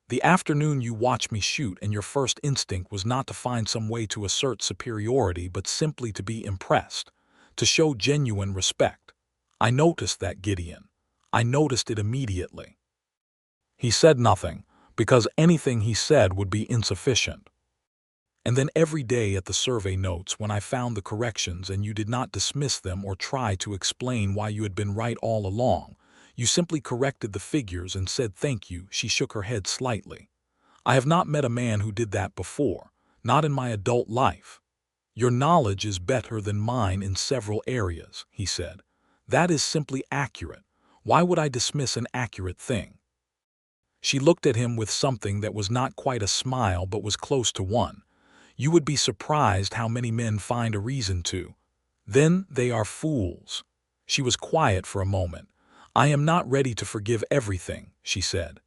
"The afternoon you watched me shoot, and your first instinct was not to find some way to assert superiority but simply to be impressed, to show genuine respect. I noticed that, Gideon. I noticed it immediately." He said nothing, because anything he said would be insufficient. "And then every day at the survey notes, when I found the corrections and you did not dismiss them or try to explain why you had been right all along, you simply corrected the figures and said thank you." She shook her head slightly. "I have not met a man who did that before, not in my adult life." "Your knowledge is better than mine in several areas," he said. "That is simply accurate. Why would I dismiss an accurate thing?" She looked at him with something that was not quite a smile but was close to one. "You would be surprised how many men find a reason to. Then they are fools." She was quiet for a moment. "I am not ready to forgive everything," she said.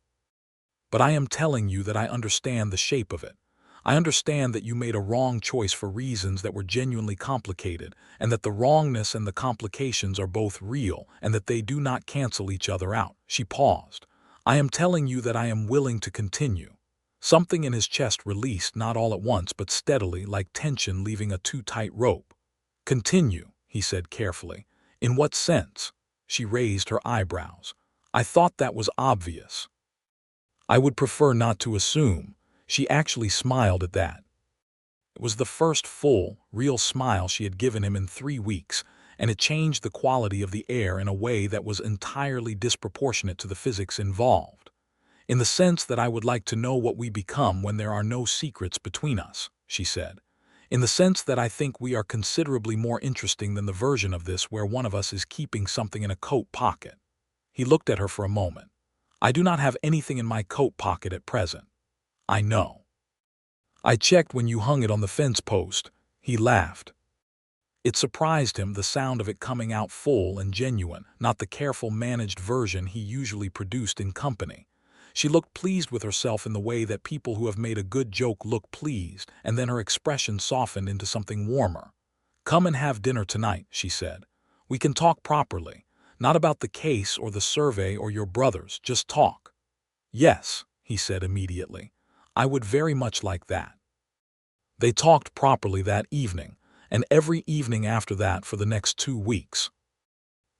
"But I am telling you that I understand the shape of it. I understand that you made a wrong choice for reasons that were genuinely complicated, and that the wrongness and the complications are both real, and that they do not cancel each other out." She paused. "I am telling you that I am willing to continue." Something in his chest released, not all at once but steadily, like tension leaving a too tight rope. "Continue," he said carefully. "In what sense?" She raised her eyebrows. "I thought that was obvious." "I would prefer not to assume." She actually smiled at that. It was the first full, real smile she had given him in 3 weeks, and it changed the quality of the air in a way that was entirely disproportionate to the physics involved. "In the sense that I would like to know what we become when there are no secrets between us," she said. "In the sense that I think we are considerably more interesting than the version of this where one of us is keeping something in a coat pocket." He looked at her for a moment. "I do not have anything in my coat pocket at present." "I know. I checked when you hung it on the fence post." He laughed. It surprised him, the sound of it coming out full and genuine, not the careful managed version he usually produced in company. She looked pleased with herself in the way that people who have made a good joke look pleased, and then her expression softened into something warmer. "Come and have dinner tonight," she said. "We can talk properly, not about the case or the survey or your brothers, just talk." "Yes," he said immediately. "I would very much like that." They talked properly that evening, and every evening after that for the next 2 weeks.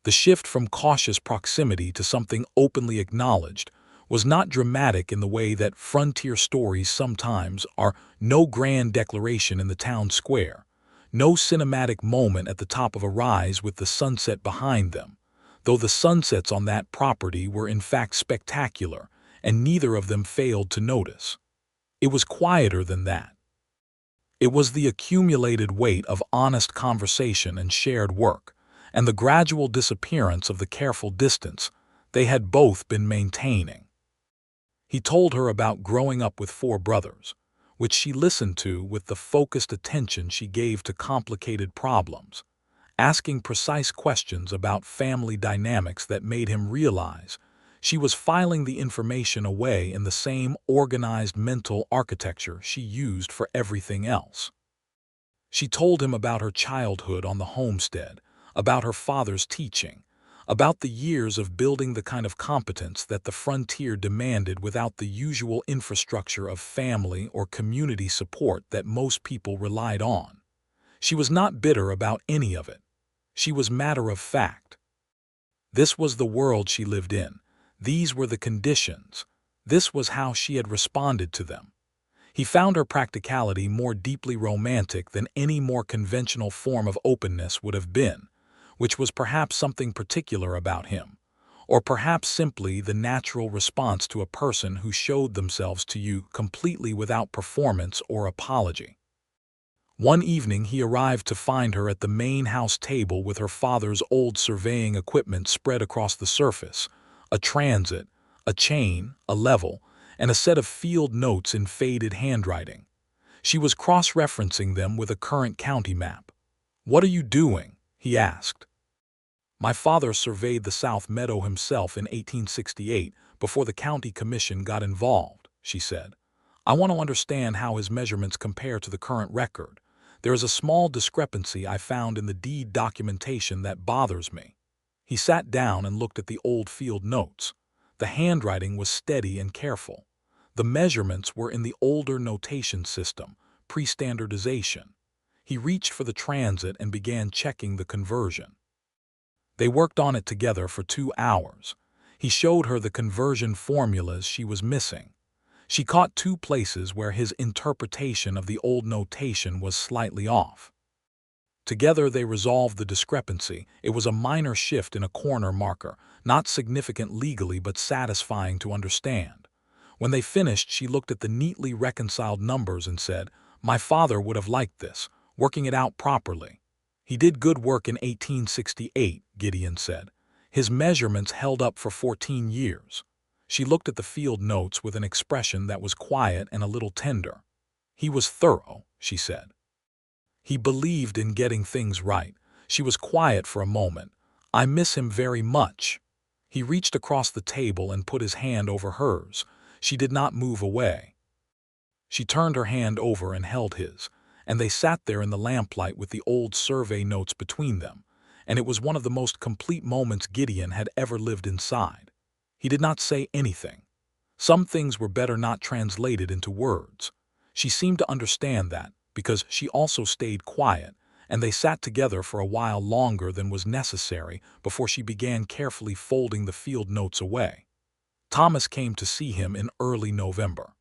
The shift from cautious proximity to something openly acknowledged was not dramatic in the way that frontier stories sometimes are. No grand declaration in the town square, no cinematic moment at the top of a rise with the sunset behind them, though the sunsets on that property were in fact spectacular, and neither of them failed to notice. It was quieter than that. It was the accumulated weight of honest conversation and shared work, and the gradual disappearance of the careful distance they had both been maintaining. He told her about growing up with 4 brothers, which she listened to with the focused attention she gave to complicated problems, asking precise questions about family dynamics that made him realize she was filing the information away in the same organized mental architecture she used for everything else. She told him about her childhood on the homestead, about her father's teaching, about the years of building the kind of competence that the frontier demanded without the usual infrastructure of family or community support that most people relied on. She was not bitter about any of it. She was matter of fact. This was the world she lived in. These were the conditions. This was how she had responded to them. He found her practicality more deeply romantic than any more conventional form of openness would have been, which was perhaps something particular about him, or perhaps simply the natural response to a person who showed themselves to you completely without performance or apology. One evening he arrived to find her at the main house table with her father's old surveying equipment spread across the surface, a transit, a chain, a level, and a set of field notes in faded handwriting. She was cross-referencing them with a current county map. "What are you doing?" he asked. "My father surveyed the South Meadow himself in 1868 before the county commission got involved," she said. "I want to understand how his measurements compare to the current record. There is a small discrepancy I found in the deed documentation that bothers me." He sat down and looked at the old field notes. The handwriting was steady and careful. The measurements were in the older notation system, pre-standardization. He reached for the transit and began checking the conversion. They worked on it together for 2 hours. He showed her the conversion formulas she was missing. She caught 2 places where his interpretation of the old notation was slightly off. Together they resolved the discrepancy. It was a minor shift in a corner marker, not significant legally but satisfying to understand. When they finished, she looked at the neatly reconciled numbers and said, "My father would have liked this, working it out properly." "He did good work in 1868, Gideon said. "His measurements held up for 14 years. She looked at the field notes with an expression that was quiet and a little tender. "He was thorough," she said. "He believed in getting things right." She was quiet for a moment. "I miss him very much." He reached across the table and put his hand over hers. She did not move away. She turned her hand over and held his, and they sat there in the lamplight with the old survey notes between them, and it was one of the most complete moments Gideon had ever lived inside. He did not say anything. Some things were better not translated into words. She seemed to understand that, because she also stayed quiet, and they sat together for a while longer than was necessary before she began carefully folding the field notes away. Thomas came to see him in early November.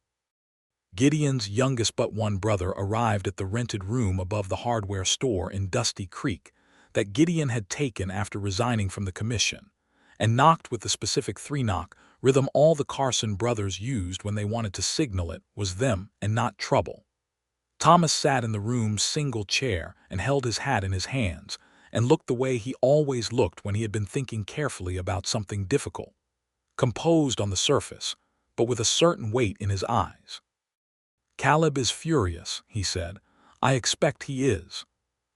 Gideon's youngest but one brother arrived at the rented room above the hardware store in Dusty Creek that Gideon had taken after resigning from the commission, and knocked with the specific 3-knock rhythm all the Carson brothers used when they wanted to signal it was them and not trouble. Thomas sat in the room's single chair and held his hat in his hands and looked the way he always looked when he had been thinking carefully about something difficult, composed on the surface, but with a certain weight in his eyes. "Caleb is furious," he said. "I expect he is.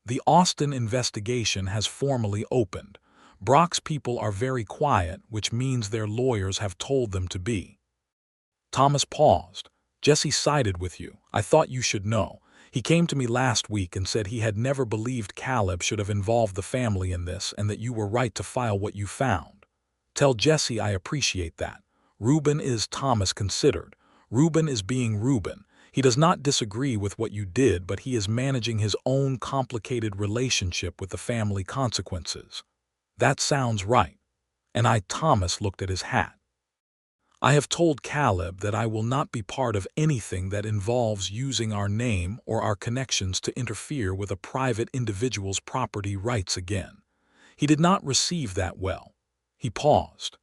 The Austin investigation has formally opened. Brock's people are very quiet, which means their lawyers have told them to be." Thomas paused. "Jesse sided with you. I thought you should know. He came to me last week and said he had never believed Caleb should have involved the family in this and that you were right to file what you found. Tell Jesse I appreciate that. Reuben is," Thomas considered, Reuben is being Reuben. He does not disagree with what you did, but he is managing his own complicated relationship with the family consequences. That sounds right. And Thomas looked at his hat. I have told Caleb that I will not be part of anything that involves using our name or our connections to interfere with a private individual's property rights again. He did not receive that well. He paused.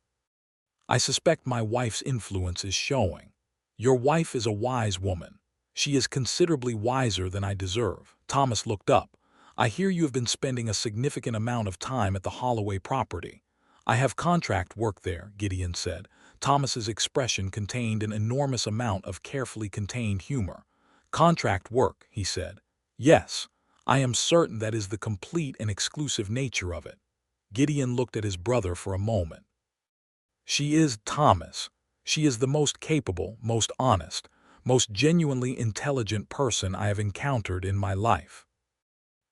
I suspect my wife's influence is showing. Your wife is a wise woman. She is considerably wiser than I deserve. Thomas looked up. I hear you have been spending a significant amount of time at the Holloway property. I have contract work there, Gideon said. Thomas's expression contained an enormous amount of carefully contained humor. Contract work, he said. Yes, I am certain that is the complete and exclusive nature of it. Gideon looked at his brother for a moment. She is, Thomas. She is the most capable, most honest, most genuinely intelligent person I have encountered in my life.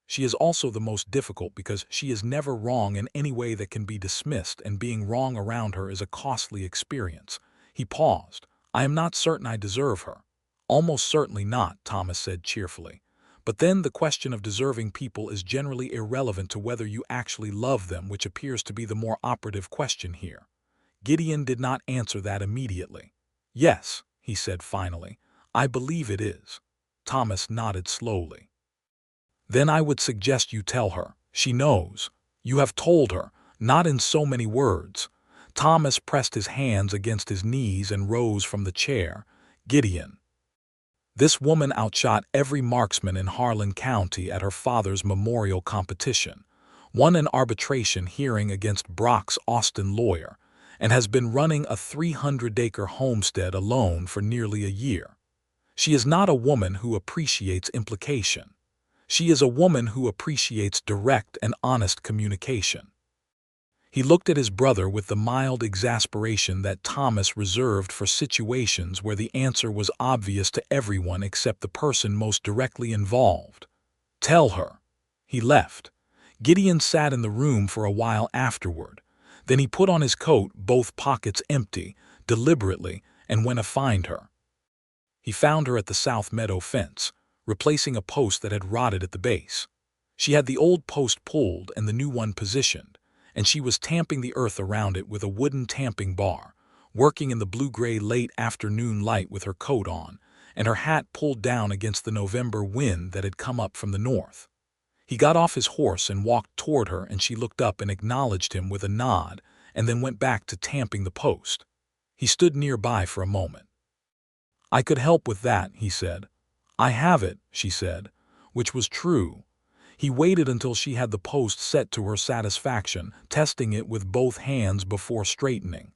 She is also the most difficult because she is never wrong in any way that can be dismissed, and being wrong around her is a costly experience. He paused. I am not certain I deserve her. Almost certainly not, Thomas said cheerfully. But then the question of deserving people is generally irrelevant to whether you actually love them, which appears to be the more operative question here. Gideon did not answer that immediately. Yes, he said finally, I believe it is. Thomas nodded slowly. Then I would suggest you tell her. She knows. You have told her, not in so many words. Thomas pressed his hands against his knees and rose from the chair. Gideon. This woman outshot every marksman in Harlan County at her father's memorial competition, won an arbitration hearing against Brock's Austin lawyer, and has been running a 300-acre homestead alone for nearly a year. She is not a woman who appreciates implication. She is a woman who appreciates direct and honest communication. He looked at his brother with the mild exasperation that Thomas reserved for situations where the answer was obvious to everyone except the person most directly involved. Tell her. He left. Gideon sat in the room for a while afterward. Then he put on his coat, both pockets empty, deliberately, and went to find her. He found her at the South Meadow fence, replacing a post that had rotted at the base. She had the old post pulled and the new one positioned, and she was tamping the earth around it with a wooden tamping bar, working in the blue-gray late afternoon light with her coat on, and her hat pulled down against the November wind that had come up from the north. He got off his horse and walked toward her, and she looked up and acknowledged him with a nod, and then went back to tamping the post. He stood nearby for a moment. I could help with that, he said. I have it, she said, which was true. He waited until she had the post set to her satisfaction, testing it with both hands before straightening.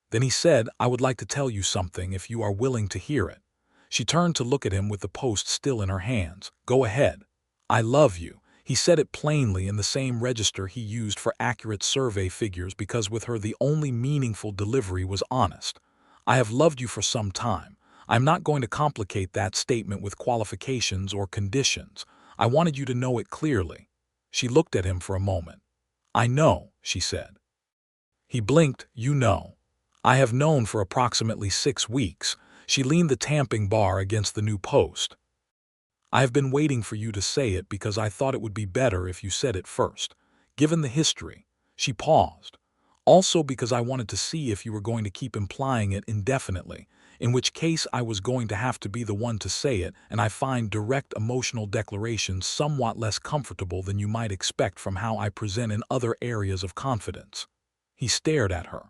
Then he said, I would like to tell you something if you are willing to hear it. She turned to look at him with the post still in her hands. Go ahead. I love you. He said it plainly in the same register he used for accurate survey figures, because with her the only meaningful delivery was honest. I have loved you for some time. I'm not going to complicate that statement with qualifications or conditions. I wanted you to know it clearly. She looked at him for a moment. I know, she said. He blinked. You know. I have known for approximately 6 weeks. She leaned the tamping bar against the new post. I have been waiting for you to say it because I thought it would be better if you said it first. Given the history, she paused. Also because I wanted to see if you were going to keep implying it indefinitely, in which case I was going to have to be the one to say it, and I find direct emotional declarations somewhat less comfortable than you might expect from how I present in other areas of confidence. He stared at her.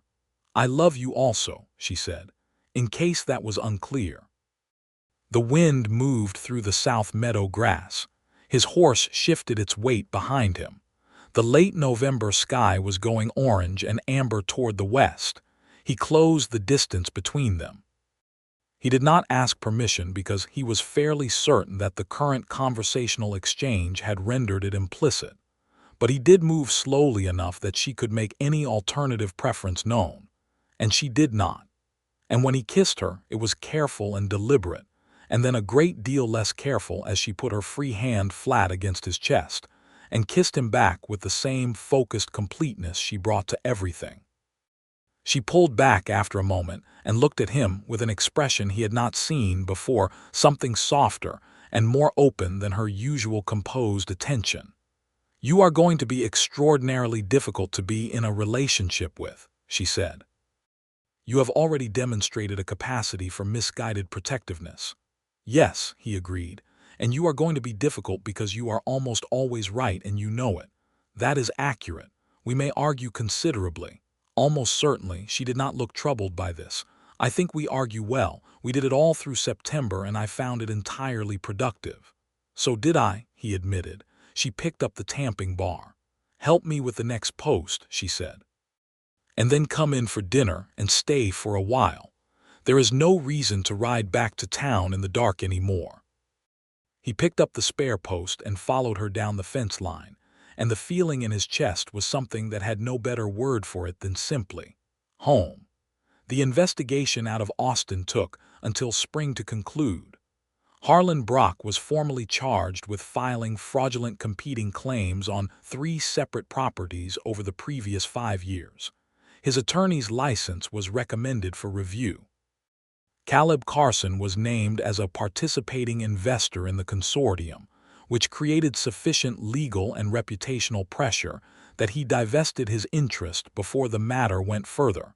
I love you also, she said, in case that was unclear. The wind moved through the South Meadow grass. His horse shifted its weight behind him. The late November sky was going orange and amber toward the west. He closed the distance between them. He did not ask permission because he was fairly certain that the current conversational exchange had rendered it implicit. But he did move slowly enough that she could make any alternative preference known. And she did not. And when he kissed her, it was careful and deliberate, and then a great deal less careful as she put her free hand flat against his chest and kissed him back with the same focused completeness she brought to everything. She pulled back after a moment and looked at him with an expression he had not seen before, something softer and more open than her usual composed attention. "You are going to be extraordinarily difficult to be in a relationship with," she said. "You have already demonstrated a capacity for misguided protectiveness." "Yes," he agreed, "and you are going to be difficult because you are almost always right and you know it." "That is accurate. We may argue considerably." Almost certainly, she did not look troubled by this. "I think we argue well. We did it all through September and I found it entirely productive." "So did I," he admitted. She picked up the tamping bar. "Help me with the next post," she said. "And then come in for dinner and stay for a while. There is no reason to ride back to town in the dark anymore." He picked up the spare post and followed her down the fence line, and the feeling in his chest was something that had no better word for it than simply home. The investigation out of Austin took until spring to conclude. Harlan Brock was formally charged with filing fraudulent competing claims on 3 separate properties over the previous 5 years. His attorney's license was recommended for review. Caleb Carson was named as a participating investor in the consortium, which created sufficient legal and reputational pressure that he divested his interest before the matter went further,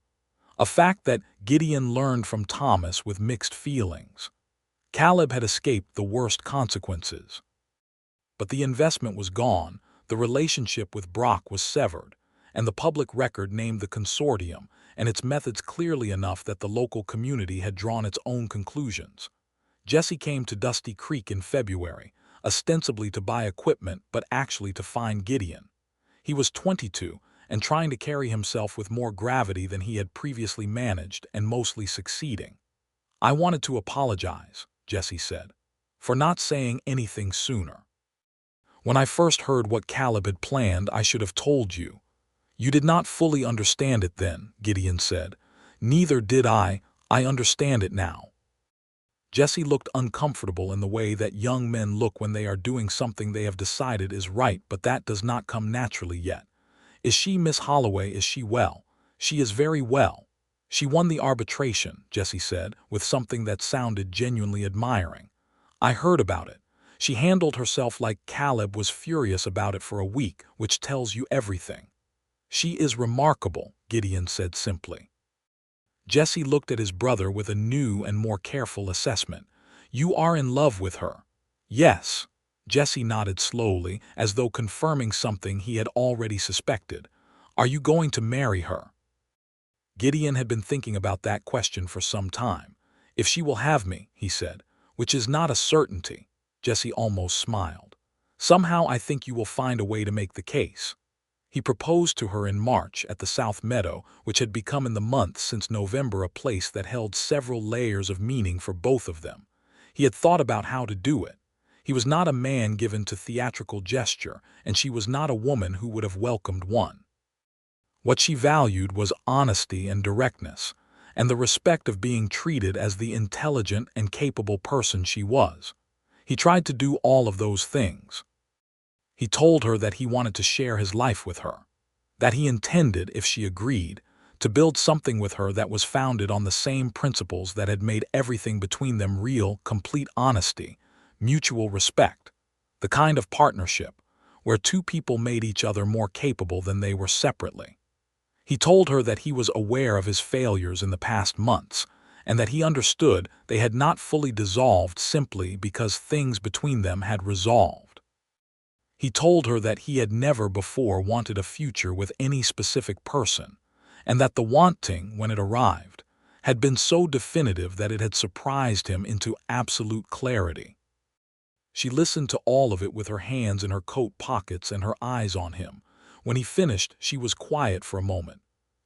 a fact that Gideon learned from Thomas with mixed feelings. Caleb had escaped the worst consequences. But the investment was gone, the relationship with Brock was severed, and the public record named the consortium and its methods clearly enough that the local community had drawn its own conclusions. Jesse came to Dusty Creek in February, ostensibly to buy equipment but actually to find Gideon. He was 22 and trying to carry himself with more gravity than he had previously managed and mostly succeeding. "I wanted to apologize," Jesse said, "for not saying anything sooner. When I first heard what Caleb had planned, I should have told you." "You did not fully understand it then," Gideon said. "Neither did I. I understand it now." Jesse looked uncomfortable in the way that young men look when they are doing something they have decided is right, but that does not come naturally yet. "Is she Miss Holloway? Is she well?" "She is very well. She won the arbitration," Jesse said, with something that sounded genuinely admiring. "I heard about it. She handled herself like Caleb was furious about it for a week, which tells you everything." "She is remarkable," Gideon said simply. Jesse looked at his brother with a new and more careful assessment. "You are in love with her?" "Yes." Jesse nodded slowly, as though confirming something he had already suspected. "Are you going to marry her?" Gideon had been thinking about that question for some time. "If she will have me," he said, "which is not a certainty." Jesse almost smiled. "Somehow I think you will find a way to make the case." He proposed to her in March at the South Meadow, which had become in the months since November a place that held several layers of meaning for both of them. He had thought about how to do it. He was not a man given to theatrical gesture, and she was not a woman who would have welcomed one. What she valued was honesty and directness, and the respect of being treated as the intelligent and capable person she was. He tried to do all of those things. He told her that he wanted to share his life with her, that he intended, if she agreed, to build something with her that was founded on the same principles that had made everything between them real, complete honesty, mutual respect, the kind of partnership where two people made each other more capable than they were separately. He told her that he was aware of his failures in the past months, and that he understood they had not fully dissolved simply because things between them had resolved. He told her that he had never before wanted a future with any specific person, and that the wanting, when it arrived, had been so definitive that it had surprised him into absolute clarity. She listened to all of it with her hands in her coat pockets and her eyes on him. When he finished, she was quiet for a moment.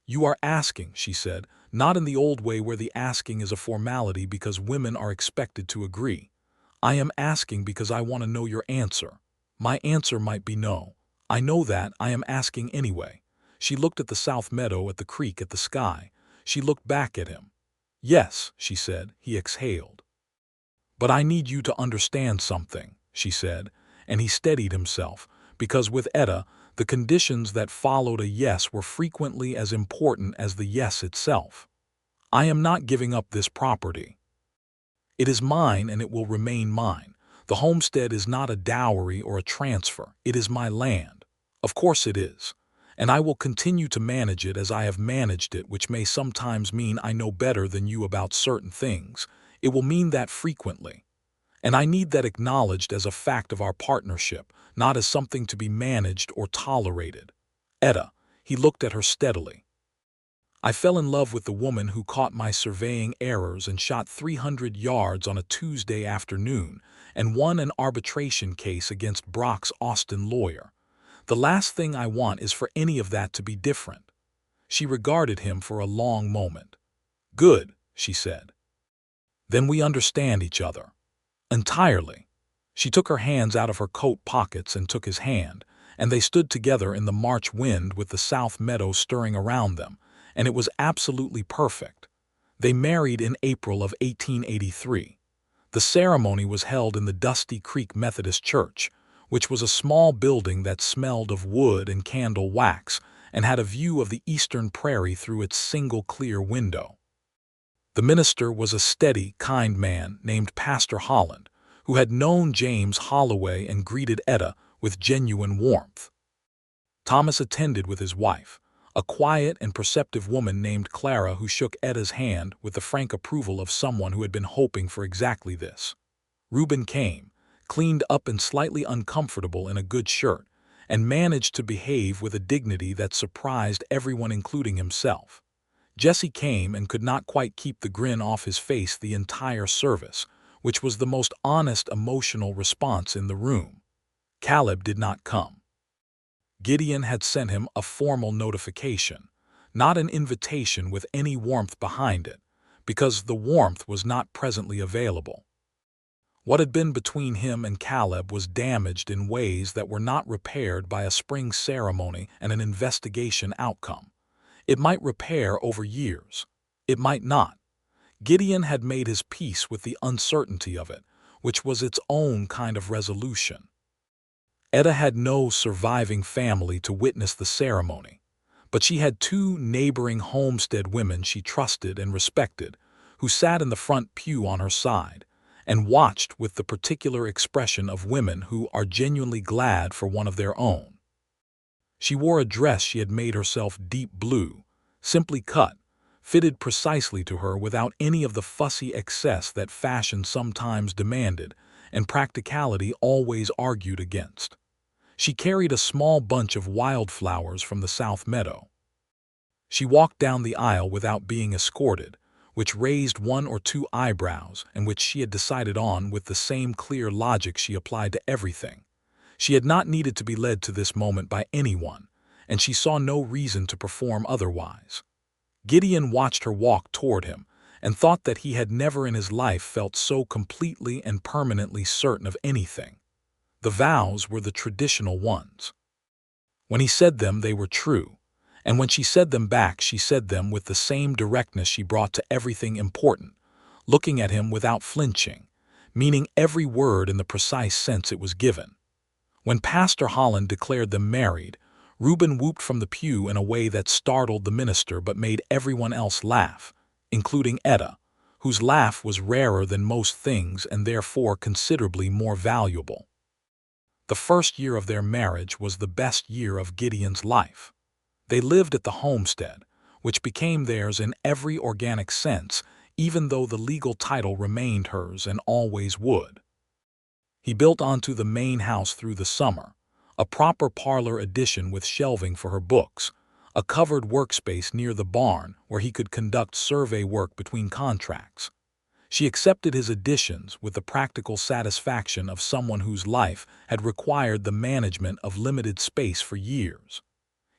"You are asking," she said, "not in the old way where the asking is a formality because women are expected to agree. I am asking because I want to know your answer. My answer might be no. I know that. I am asking anyway." She looked at the South Meadow, at the creek, at the sky. She looked back at him. "Yes," she said. He exhaled. "But I need you to understand something," she said, and he steadied himself, because with Etta, The conditions that followed a yes were frequently as important as the yes itself. I am not giving up this property. It is mine and it will remain mine. The homestead is not a dowry or a transfer. It is my land. Of course it is. And I will continue to manage it as I have managed it, which may sometimes mean I know better than you about certain things. It will mean that frequently. And I need that acknowledged as a fact of our partnership, not as something to be managed or tolerated. Etta, he looked at her steadily. I fell in love with the woman who caught my surveying errors and shot 300 yards on a Tuesday afternoon and won an arbitration case against Brock's Austin lawyer. The last thing I want is for any of that to be different. She regarded him for a long moment. Good, she said. Then we understand each other. Entirely. She took her hands out of her coat pockets and took his hand, and they stood together in the March wind with the south meadow stirring around them, and it was absolutely perfect. They married in April of 1883. The ceremony was held in the Dusty Creek Methodist Church, which was a small building that smelled of wood and candle wax and had a view of the eastern prairie through its single clear window. The minister was a steady, kind man named Pastor Holland, who had known James Holloway and greeted Etta with genuine warmth. Thomas attended with his wife, a quiet and perceptive woman named Clara who shook Etta's hand with the frank approval of someone who had been hoping for exactly this. Reuben came, cleaned up and slightly uncomfortable in a good shirt, and managed to behave with a dignity that surprised everyone including himself. Jesse came and could not quite keep the grin off his face the entire service, which was the most honest emotional response in the room. Caleb did not come. Gideon had sent him a formal notification, not an invitation with any warmth behind it, because the warmth was not presently available. What had been between him and Caleb was damaged in ways that were not repaired by a spring ceremony and an investigation outcome. It might repair over years. It might not. Gideon had made his peace with the uncertainty of it, which was its own kind of resolution. Etta had no surviving family to witness the ceremony, but she had two neighboring homestead women she trusted and respected, who sat in the front pew on her side, and watched with the particular expression of women who are genuinely glad for one of their own. She wore a dress she had made herself deep blue, simply cut, fitted precisely to her without any of the fussy excess that fashion sometimes demanded and practicality always argued against. She carried a small bunch of wildflowers from the south meadow. She walked down the aisle without being escorted, which raised one or two eyebrows and which she had decided on with the same clear logic she applied to everything. She had not needed to be led to this moment by anyone, and she saw no reason to perform otherwise. Gideon watched her walk toward him and thought that he had never in his life felt so completely and permanently certain of anything. The vows were the traditional ones. When he said them, they were true, and when she said them back, she said them with the same directness she brought to everything important, looking at him without flinching, meaning every word in the precise sense it was given. When Pastor Holland declared them married, Reuben whooped from the pew in a way that startled the minister but made everyone else laugh, including Etta, whose laugh was rarer than most things and therefore considerably more valuable. The first year of their marriage was the best year of Gideon's life. They lived at the homestead, which became theirs in every organic sense, even though the legal title remained hers and always would. He built onto the main house through the summer, a proper parlor addition with shelving for her books, a covered workspace near the barn where he could conduct survey work between contracts. She accepted his additions with the practical satisfaction of someone whose life had required the management of limited space for years.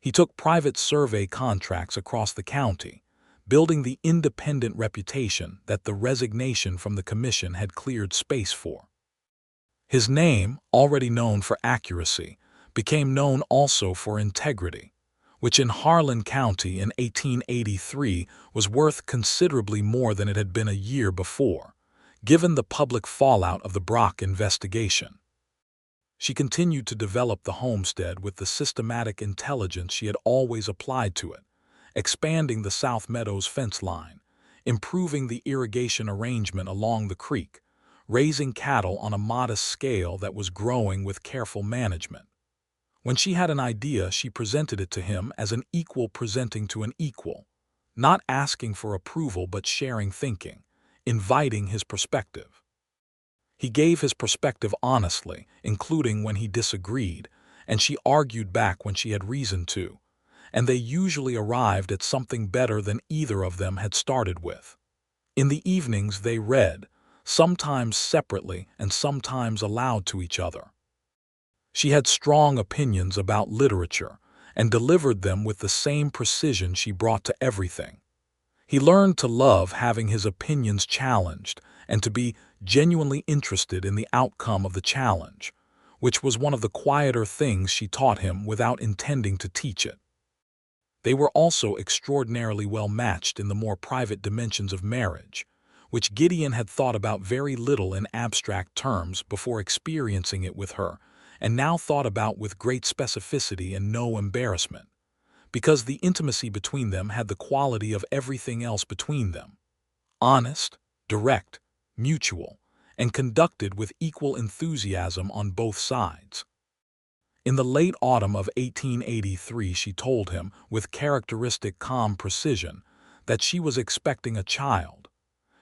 He took private survey contracts across the county, building the independent reputation that the resignation from the commission had cleared space for. His name, already known for accuracy, became known also for integrity, which in Harlan County in 1883 was worth considerably more than it had been a year before, given the public fallout of the Brock investigation. She continued to develop the homestead with the systematic intelligence she had always applied to it, expanding the South Meadows fence line, improving the irrigation arrangement along the creek, raising cattle on a modest scale that was growing with careful management. When she had an idea, she presented it to him as an equal presenting to an equal, not asking for approval but sharing thinking, inviting his perspective. He gave his perspective honestly, including when he disagreed, and she argued back when she had reason to, and they usually arrived at something better than either of them had started with. In the evenings they read, sometimes separately and sometimes aloud to each other. She had strong opinions about literature and delivered them with the same precision she brought to everything. He learned to love having his opinions challenged and to be genuinely interested in the outcome of the challenge, which was one of the quieter things she taught him without intending to teach it. They were also extraordinarily well matched in the more private dimensions of marriage, which Gideon had thought about very little in abstract terms before experiencing it with her, and now thought about with great specificity and no embarrassment, because the intimacy between them had the quality of everything else between them: honest, direct, mutual, and conducted with equal enthusiasm on both sides. In the late autumn of 1883, she told him, with characteristic calm precision, that she was expecting a child.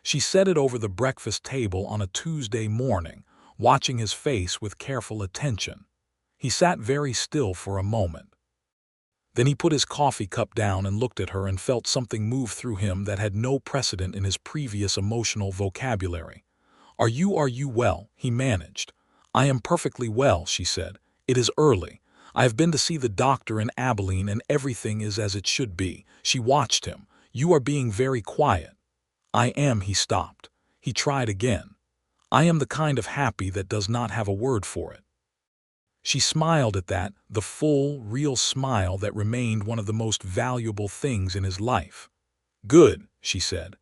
She said it over the breakfast table on a Tuesday morning, watching his face with careful attention. He sat very still for a moment. Then he put his coffee cup down and looked at her and felt something move through him that had no precedent in his previous emotional vocabulary. Are you well?" he managed. "I am perfectly well," she said. "It is early. I have been to see the doctor in Abilene and everything is as it should be." She watched him. "You are being very quiet." "I am," he stopped. He tried again. "I am the kind of happy that does not have a word for it." She smiled at that, the full, real smile that remained one of the most valuable things in his life. "Good," she said.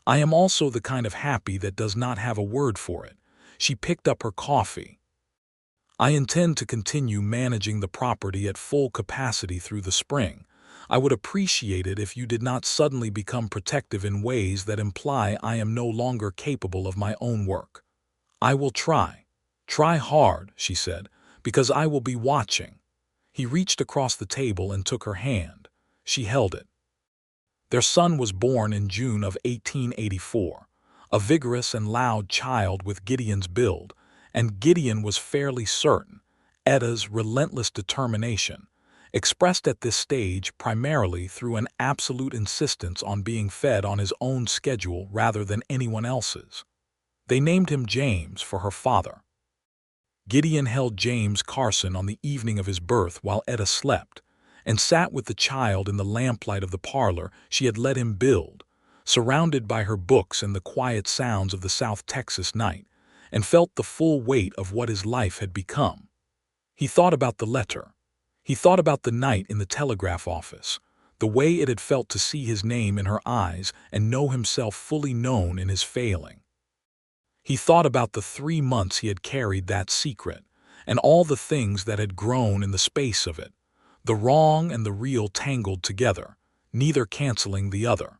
"I am also the kind of happy that does not have a word for it." She picked up her coffee. "I intend to continue managing the property at full capacity through the spring. I would appreciate it if you did not suddenly become protective in ways that imply I am no longer capable of my own work. I will try hard," she said, "because I will be watching." He reached across the table and took her hand. She held it. Their son was born in June of 1884, a vigorous and loud child with Gideon's build, and Gideon was fairly certain Etta's relentless determination, expressed at this stage primarily through an absolute insistence on being fed on his own schedule rather than anyone else's. They named him James for her father. Gideon held James Carson on the evening of his birth while Etta slept, and sat with the child in the lamplight of the parlor she had let him build, surrounded by her books and the quiet sounds of the South Texas night, and felt the full weight of what his life had become. He thought about the letter. He thought about the night in the telegraph office, the way it had felt to see his name in her eyes and know himself fully known in his failing. He thought about the 3 months he had carried that secret, and all the things that had grown in the space of it, the wrong and the real tangled together, neither canceling the other.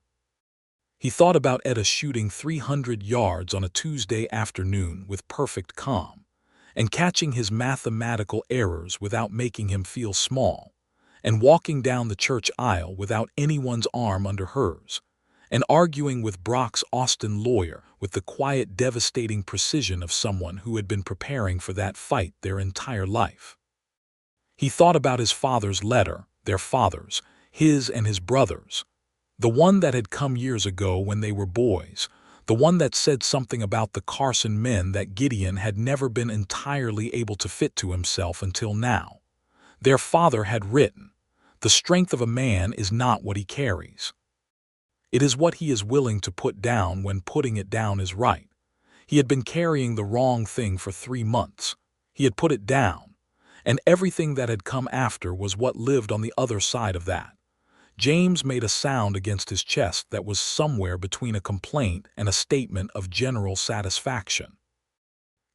He thought about Etta shooting 300 yards on a Tuesday afternoon with perfect calm, and catching his mathematical errors without making him feel small, and walking down the church aisle without anyone's arm under hers, and arguing with Brock's Austin lawyer with the quiet, devastating precision of someone who had been preparing for that fight their entire life. He thought about his father's letter, their fathers, his and his brothers, the one that had come years ago when they were boys, the one that said something about the Carson men that Gideon had never been entirely able to fit to himself until now. Their father had written, "The strength of a man is not what he carries. It is what he is willing to put down when putting it down is right." He had been carrying the wrong thing for 3 months. He had put it down, and everything that had come after was what lived on the other side of that. James made a sound against his chest that was somewhere between a complaint and a statement of general satisfaction.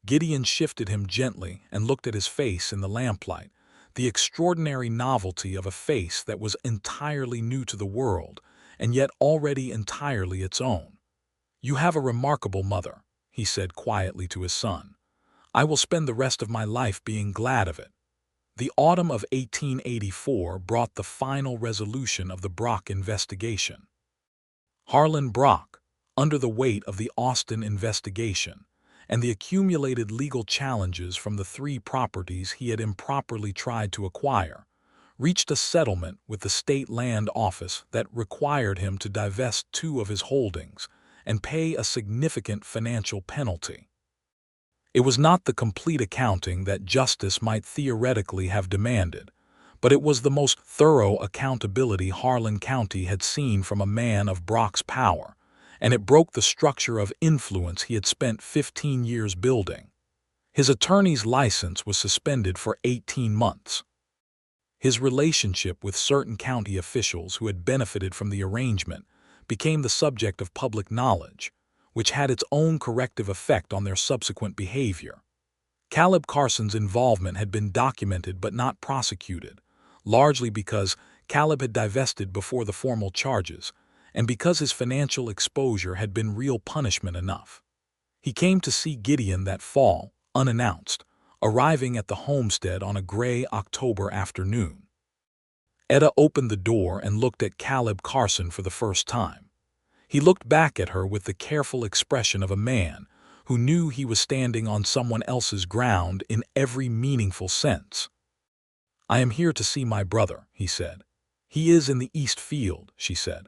Gideon shifted him gently and looked at his face in the lamplight, the extraordinary novelty of a face that was entirely new to the world, and yet already entirely its own. "You have a remarkable mother," he said quietly to his son. "I will spend the rest of my life being glad of it." The autumn of 1884 brought the final resolution of the Brock investigation. Harlan Brock, under the weight of the Austin investigation and the accumulated legal challenges from the 3 properties he had improperly tried to acquire, reached a settlement with the state land office that required him to divest 2 of his holdings and pay a significant financial penalty. It was not the complete accounting that justice might theoretically have demanded, but it was the most thorough accountability Harlan County had seen from a man of Brock's power, and it broke the structure of influence he had spent 15 years building. His attorney's license was suspended for 18 months. His relationship with certain county officials who had benefited from the arrangement became the subject of public knowledge, which had its own corrective effect on their subsequent behavior. Caleb Carson's involvement had been documented but not prosecuted, largely because Caleb had divested before the formal charges, and because his financial exposure had been real punishment enough. He came to see Gideon that fall, unannounced, arriving at the homestead on a gray October afternoon. Etta opened the door and looked at Caleb Carson for the first time. He looked back at her with the careful expression of a man who knew he was standing on someone else's ground in every meaningful sense. "I am here to see my brother," he said. "He is in the East Field," she said.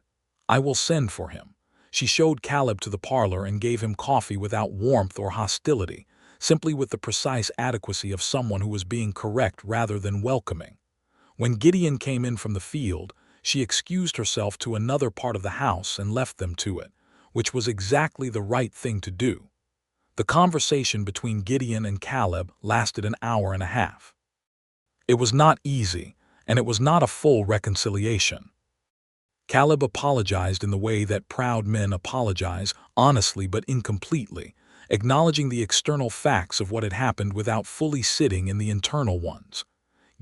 "I will send for him." She showed Caleb to the parlor and gave him coffee without warmth or hostility, simply with the precise adequacy of someone who was being correct rather than welcoming. When Gideon came in from the field, she excused herself to another part of the house and left them to it, which was exactly the right thing to do. The conversation between Gideon and Caleb lasted an hour and a half. It was not easy, and it was not a full reconciliation. Caleb apologized in the way that proud men apologize, honestly but incompletely, acknowledging the external facts of what had happened without fully sitting in the internal ones.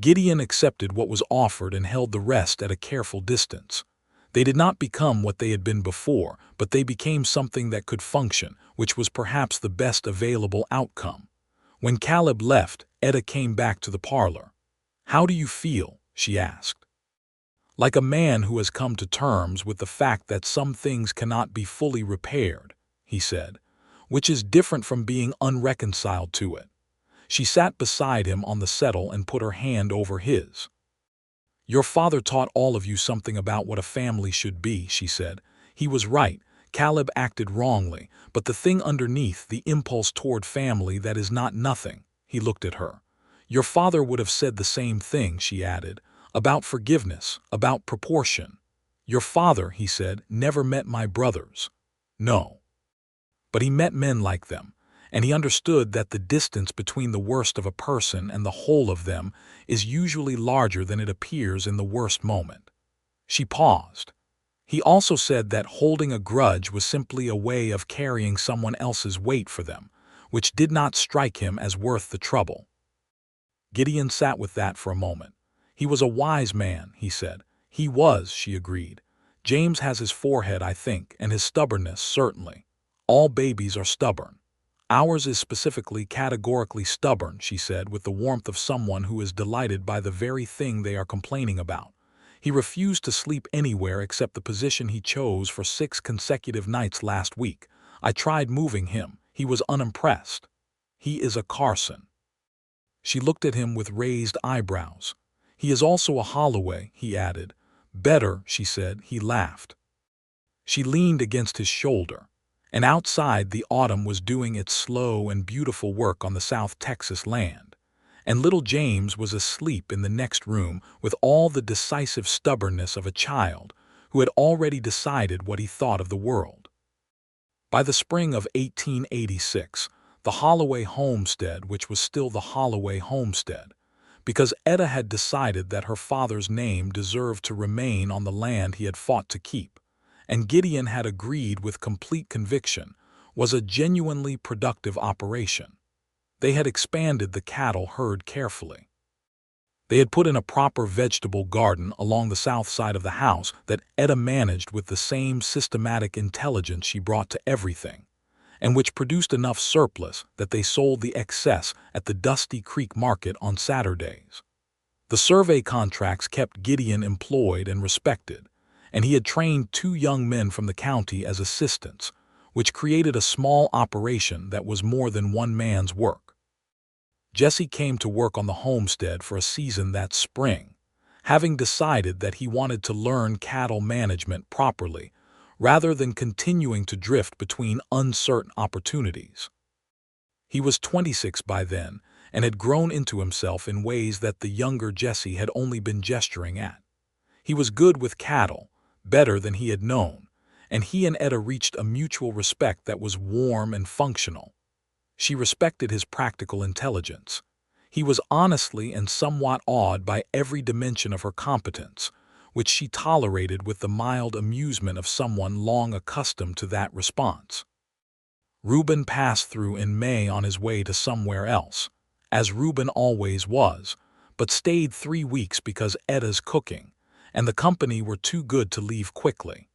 Gideon accepted what was offered and held the rest at a careful distance. They did not become what they had been before, but they became something that could function, which was perhaps the best available outcome. When Caleb left, Etta came back to the parlor. "How do you feel?" she asked. "Like a man who has come to terms with the fact that some things cannot be fully repaired," he said, "which is different from being unreconciled to it." She sat beside him on the settle and put her hand over his. "Your father taught all of you something about what a family should be," she said. "He was right. Caleb acted wrongly, but the thing underneath, the impulse toward family, that is not nothing." He looked at her. "Your father would have said the same thing," she added, "about forgiveness, about proportion. Your father," he said, "never met my brothers. No. But he met men like them, and he understood that the distance between the worst of a person and the whole of them is usually larger than it appears in the worst moment." She paused. "He also said that holding a grudge was simply a way of carrying someone else's weight for them, which did not strike him as worth the trouble." Gideon sat with that for a moment. "He was a wise man," he said. "He was," she agreed. "James has his forehead, I think, and his stubbornness, certainly. All babies are stubborn. Ours is specifically, categorically stubborn," she said with the warmth of someone who is delighted by the very thing they are complaining about. "He refused to sleep anywhere except the position he chose for 6 consecutive nights last week. I tried moving him. He was unimpressed. He is a Carson." She looked at him with raised eyebrows. "He is also a Holloway," he added. "Better," she said. He laughed. She leaned against his shoulder, and outside the autumn was doing its slow and beautiful work on the South Texas land, and little James was asleep in the next room with all the decisive stubbornness of a child who had already decided what he thought of the world. By the spring of 1886, the Holloway homestead, which was still the Holloway homestead, because Etta had decided that her father's name deserved to remain on the land he had fought to keep, and Gideon had agreed with complete conviction, was a genuinely productive operation. They had expanded the cattle herd carefully. They had put in a proper vegetable garden along the south side of the house that Etta managed with the same systematic intelligence she brought to everything, and which produced enough surplus that they sold the excess at the Dusty Creek Market on Saturdays. The survey contracts kept Gideon employed and respected, and he had trained 2 young men from the county as assistants, which created a small operation that was more than one man's work. Jesse came to work on the homestead for a season that spring, having decided that he wanted to learn cattle management properly rather than continuing to drift between uncertain opportunities. He was 26 by then and had grown into himself in ways that the younger Jesse had only been gesturing at. He was good with cattle, better than he had known, and he and Etta reached a mutual respect that was warm and functional. She respected his practical intelligence. He was honestly and somewhat awed by every dimension of her competence, which she tolerated with the mild amusement of someone long accustomed to that response. Reuben passed through in May on his way to somewhere else, as Reuben always was, but stayed 3 weeks because Etta's cooking, and the company were too good to leave quickly.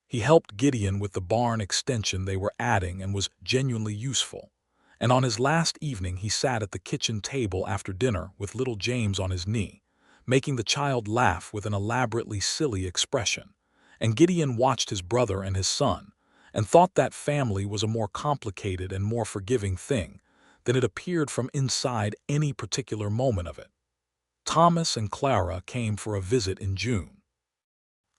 He helped Gideon with the barn extension they were adding and was genuinely useful, and on his last evening he sat at the kitchen table after dinner with little James on his knee, making the child laugh with an elaborately silly expression, and Gideon watched his brother and his son, and thought that family was a more complicated and more forgiving thing than it appeared from inside any particular moment of it. Thomas and Clara came for a visit in June.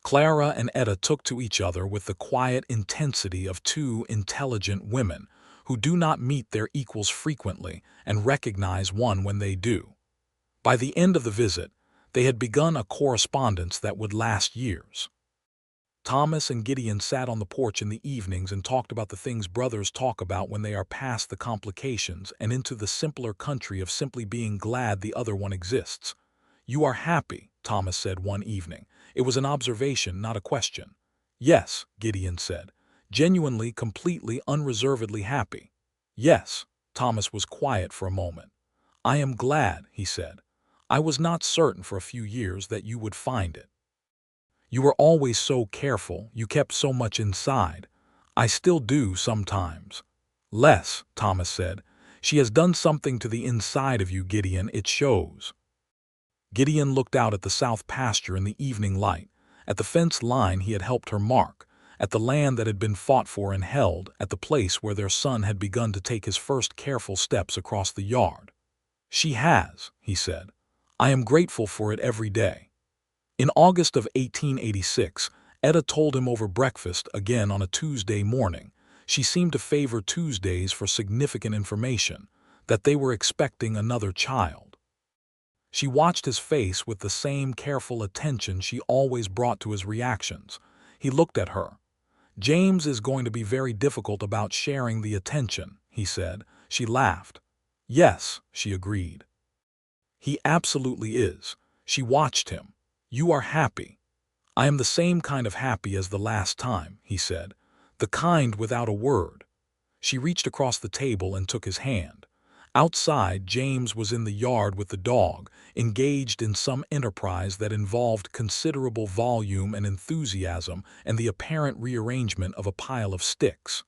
Clara and Etta took to each other with the quiet intensity of 2 intelligent women who do not meet their equals frequently and recognize one when they do. By the end of the visit, they had begun a correspondence that would last years. Thomas and Gideon sat on the porch in the evenings and talked about the things brothers talk about when they are past the complications and into the simpler country of simply being glad the other one exists. "You are happy," Thomas said one evening. It was an observation, not a question. "Yes," Gideon said, genuinely, completely, unreservedly happy. "Yes." Thomas was quiet for a moment. "I am glad," he said. "I was not certain for a few years that you would find it. You were always so careful, you kept so much inside. I still do sometimes." "Less," Thomas said. "She has done something to the inside of you, Gideon. It shows." Gideon looked out at the south pasture in the evening light, at the fence line he had helped her mark, at the land that had been fought for and held, at the place where their son had begun to take his first careful steps across the yard. "She has," he said. "I am grateful for it every day." In August of 1886, Etta told him over breakfast, again on a Tuesday morning, she seemed to favor Tuesdays for significant information, that they were expecting another child. She watched his face with the same careful attention she always brought to his reactions. He looked at her. "James is going to be very difficult about sharing the attention," he said. She laughed. "Yes," she agreed. "He absolutely is." She watched him. "You are happy." "I am the same kind of happy as the last time," he said. "The kind without a word." She reached across the table and took his hand. Outside, James was in the yard with the dog, engaged in some enterprise that involved considerable volume and enthusiasm and the apparent rearrangement of a pile of sticks.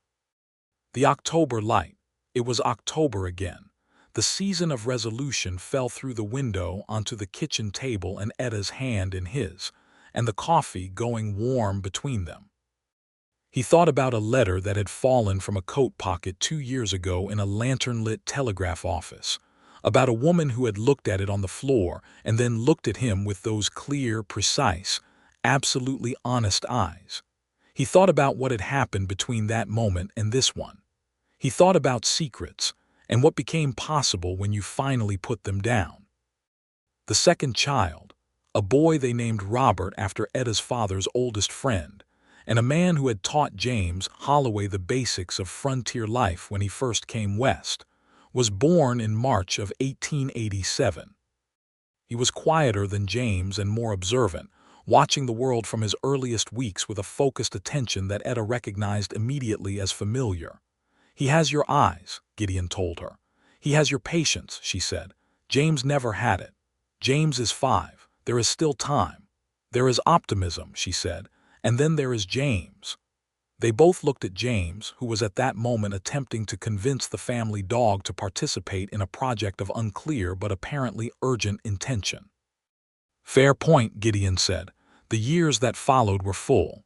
The October light. It was October again. The season of resolution fell through the window onto the kitchen table and Etta's hand in his, and the coffee going warm between them. He thought about a letter that had fallen from a coat pocket 2 years ago in a lantern-lit telegraph office, about a woman who had looked at it on the floor and then looked at him with those clear, precise, absolutely honest eyes. He thought about what had happened between that moment and this one. He thought about secrets and what became possible when you finally put them down. The second child, a boy they named Robert after Etta's father's oldest friend, and a man who had taught James Holloway the basics of frontier life when he first came west, was born in March of 1887. He was quieter than James and more observant, watching the world from his earliest weeks with a focused attention that Etta recognized immediately as familiar. "He has your eyes," Gideon told her. He has your patience, she said. James never had it. James is 5. There is still time. There is optimism, she said, and then there is James. They both looked at James, who was at that moment attempting to convince the family dog to participate in a project of unclear but apparently urgent intention. Fair point, Gideon said. The years that followed were full.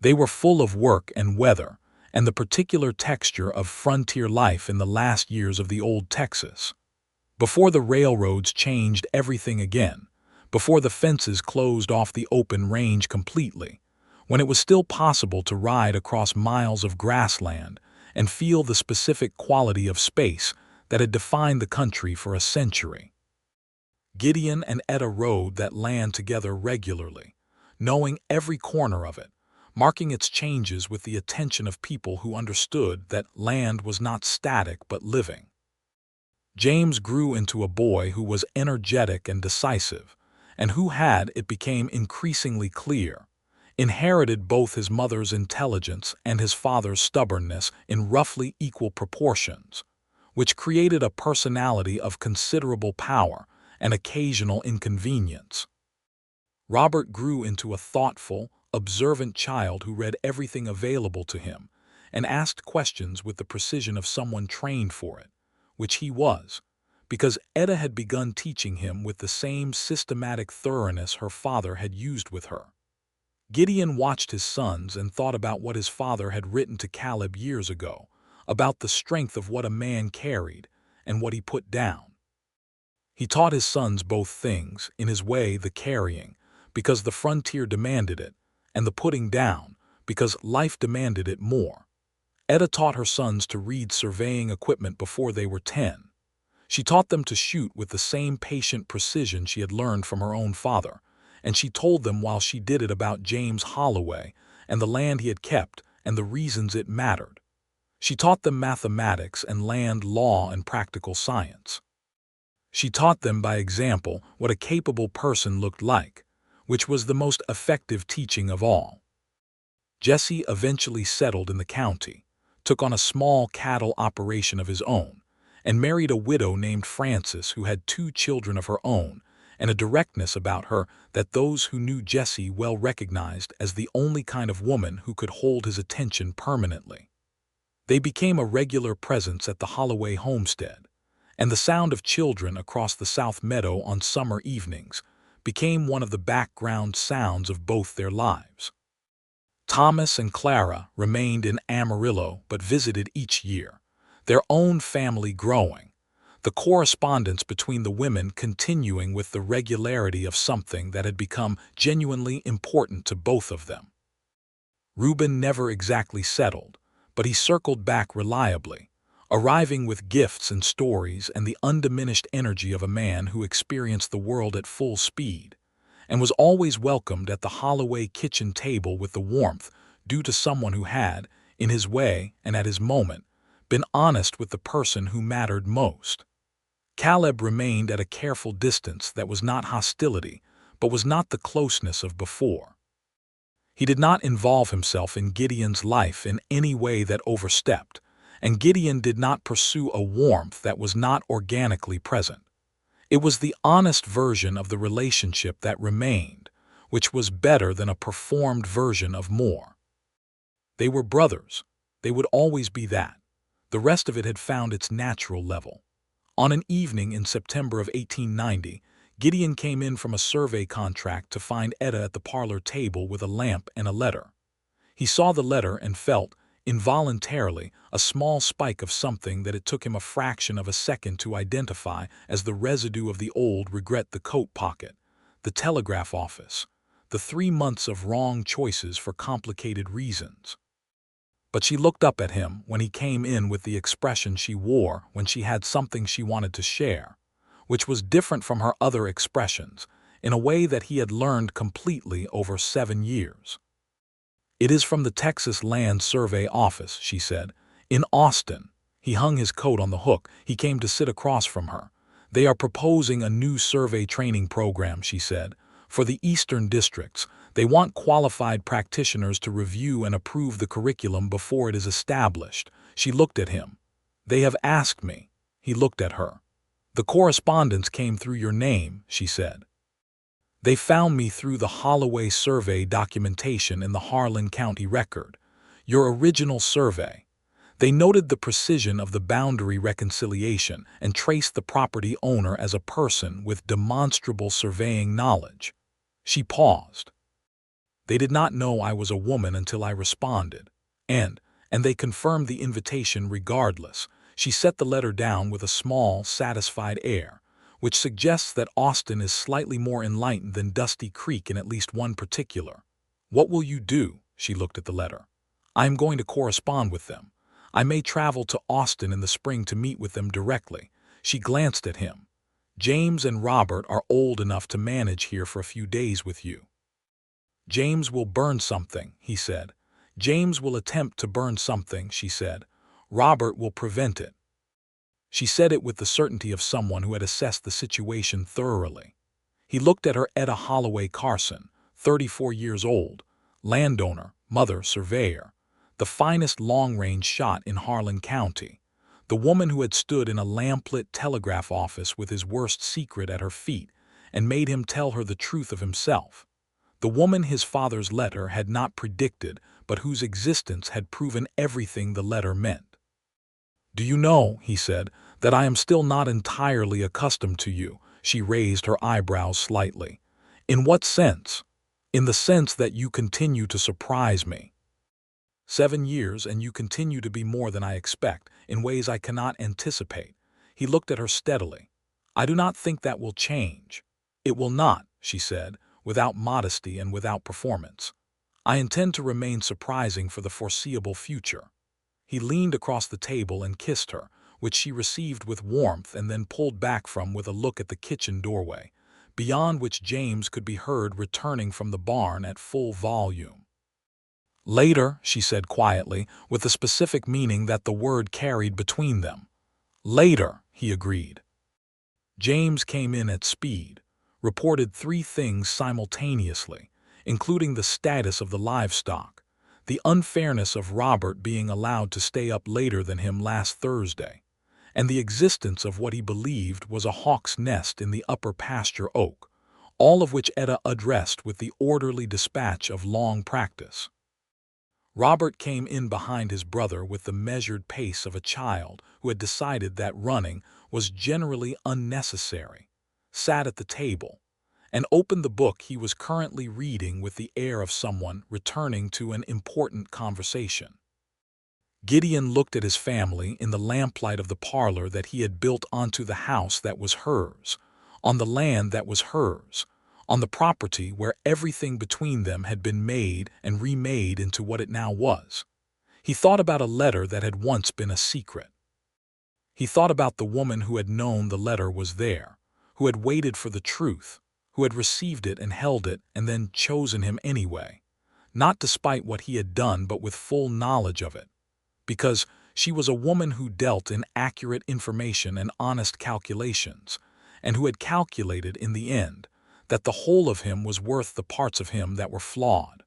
They were full of work and weather, and the particular texture of frontier life in the last years of the old Texas. Before the railroads changed everything again, before the fences closed off the open range completely, when it was still possible to ride across miles of grassland and feel the specific quality of space that had defined the country for a century. Gideon and Etta rode that land together regularly, knowing every corner of it, marking its changes with the attention of people who understood that land was not static but living. James grew into a boy who was energetic and decisive, and who had, it became increasingly clear, inherited both his mother's intelligence and his father's stubbornness in roughly equal proportions, which created a personality of considerable power and occasional inconvenience. Robert grew into a thoughtful, observant child who read everything available to him and asked questions with the precision of someone trained for it, which he was, because Etta had begun teaching him with the same systematic thoroughness her father had used with her. Gideon watched his sons and thought about what his father had written to Caleb years ago, about the strength of what a man carried and what he put down. He taught his sons both things, in his way the carrying, because the frontier demanded it, and the putting down, because life demanded it more. Etta taught her sons to read surveying equipment before they were 10. She taught them to shoot with the same patient precision she had learned from her own father, and she told them while she did it about James Holloway and the land he had kept and the reasons it mattered. She taught them mathematics and land law and practical science. She taught them by example what a capable person looked like, which was the most effective teaching of all. Jesse eventually settled in the county, took on a small cattle operation of his own, and married a widow named Frances who had 2 children of her own, and a directness about her that those who knew Jesse well recognized as the only kind of woman who could hold his attention permanently. They became a regular presence at the Holloway homestead, and the sound of children across the South Meadow on summer evenings became one of the background sounds of both their lives. Thomas and Clara remained in Amarillo but visited each year, their own family growing, the correspondence between the women continuing with the regularity of something that had become genuinely important to both of them. Reuben never exactly settled, but he circled back reliably, arriving with gifts and stories and the undiminished energy of a man who experienced the world at full speed, and was always welcomed at the Holloway kitchen table with the warmth due to someone who had, in his way and at his moment, been honest with the person who mattered most. Caleb remained at a careful distance that was not hostility, but was not the closeness of before. He did not involve himself in Gideon's life in any way that overstepped, and Gideon did not pursue a warmth that was not organically present. It was the honest version of the relationship that remained, which was better than a performed version of more. They were brothers. They would always be that. The rest of it had found its natural level. On an evening in September of 1890, Gideon came in from a survey contract to find Etta at the parlor table with a lamp and a letter. He saw the letter and felt, involuntarily, a small spike of something that it took him a fraction of a second to identify as the residue of the old regret: the coat pocket, the telegraph office, the 3 months of wrong choices for complicated reasons. But she looked up at him when he came in with the expression she wore when she had something she wanted to share, which was different from her other expressions, in a way that he had learned completely over 7 years. "It is from the Texas Land Survey Office," she said, "in Austin." He hung his coat on the hook. He came to sit across from her. "They are proposing a new survey training program," she said, "for the eastern districts. They want qualified practitioners to review and approve the curriculum before it is established." She looked at him. "They have asked me." He looked at her. "The correspondence came through your name," she said. "They found me through the Holloway survey documentation in the Harlan County record. Your original survey. They noted the precision of the boundary reconciliation and traced the property owner as a person with demonstrable surveying knowledge." She paused. "They did not know I was a woman until I responded. And they confirmed the invitation regardless." She set the letter down with a small, satisfied air, which suggests that Austin is slightly more enlightened than Dusty Creek in at least one particular. "What will you do?" She looked at the letter. "I am going to correspond with them. I may travel to Austin in the spring to meet with them directly." She glanced at him. "James and Robert are old enough to manage here for a few days with you." "James will burn something," he said. "James will attempt to burn something," she said. "Robert will prevent it." She said it with the certainty of someone who had assessed the situation thoroughly. He looked at her. Etta Holloway Carson, 34 years old, landowner, mother, surveyor, the finest long-range shot in Harlan County, the woman who had stood in a lamplit telegraph office with his worst secret at her feet and made him tell her the truth of himself, the woman his father's letter had not predicted but whose existence had proven everything the letter meant. "Do you know," he said, "that I am still not entirely accustomed to you?" She raised her eyebrows slightly. "In what sense?" "In the sense that you continue to surprise me. 7 years and you continue to be more than I expect, in ways I cannot anticipate." He looked at her steadily. "I do not think that will change." "It will not," she said, without modesty and without performance. "I intend to remain surprising for the foreseeable future." He leaned across the table and kissed her, which she received with warmth and then pulled back from with a look at the kitchen doorway, beyond which James could be heard returning from the barn at full volume. "Later," she said quietly, with the specific meaning that the word carried between them. "Later," he agreed. James came in at speed, reported 3 things simultaneously, including the status of the livestock, the unfairness of Robert being allowed to stay up later than him last Thursday, and the existence of what he believed was a hawk's nest in the upper pasture oak, all of which Etta addressed with the orderly dispatch of long practice. Robert came in behind his brother with the measured pace of a child who had decided that running was generally unnecessary, sat at the table, and opened the book he was currently reading with the air of someone returning to an important conversation. Gideon looked at his family in the lamplight of the parlor that he had built onto the house that was hers, on the land that was hers, on the property where everything between them had been made and remade into what it now was. He thought about a letter that had once been a secret. He thought about the woman who had known the letter was there, who had waited for the truth, who had received it and held it and then chosen him anyway, not despite what he had done but with full knowledge of it, because she was a woman who dealt in accurate information and honest calculations, and who had calculated in the end that the whole of him was worth the parts of him that were flawed.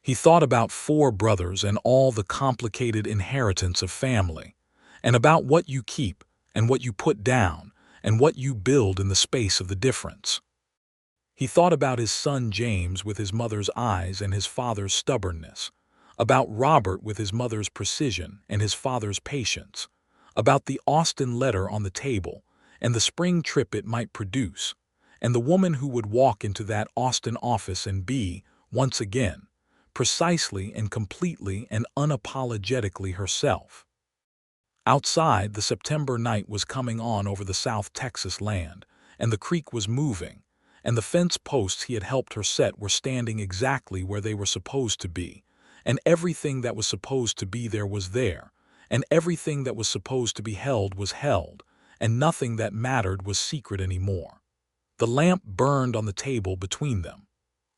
He thought about 4 brothers and all the complicated inheritance of family, and about what you keep and what you put down and what you build in the space of the difference. He thought about his son James with his mother's eyes and his father's stubbornness, about Robert with his mother's precision and his father's patience, about the Austin letter on the table and the spring trip it might produce, and the woman who would walk into that Austin office and be, once again, precisely and completely and unapologetically herself. Outside, the September night was coming on over the South Texas land, and the creek was moving, and the fence posts he had helped her set were standing exactly where they were supposed to be, and everything that was supposed to be there was there, and everything that was supposed to be held was held, and nothing that mattered was secret anymore. The lamp burned on the table between them.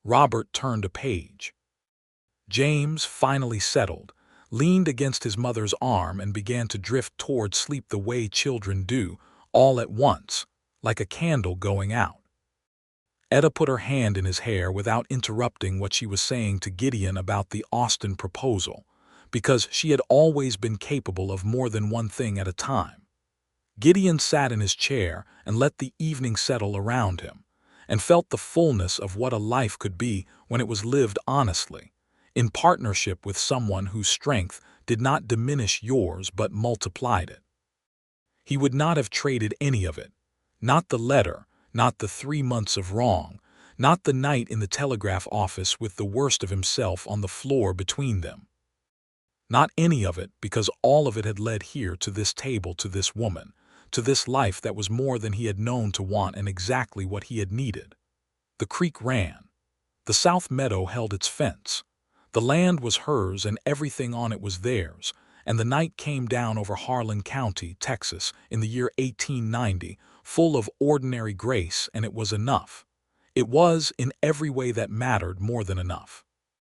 Robert turned a page. James, finally settled, leaned against his mother's arm and began to drift toward sleep the way children do, all at once, like a candle going out. Etta put her hand in his hair without interrupting what she was saying to Gideon about the Austin proposal, because she had always been capable of more than one thing at a time. Gideon sat in his chair and let the evening settle around him, and felt the fullness of what a life could be when it was lived honestly, in partnership with someone whose strength did not diminish yours but multiplied it. He would not have traded any of it. Not the letter, not the 3 months of wrong, not the night in the telegraph office with the worst of himself on the floor between them. Not any of it, because all of it had led here to this table, to this woman, to this life that was more than he had known to want and exactly what he had needed. The creek ran. The south meadow held its fence. The land was hers and everything on it was theirs, and the night came down over Harlan County, Texas, in the year 1890, full of ordinary grace, and it was enough. It was, in every way that mattered, more than enough.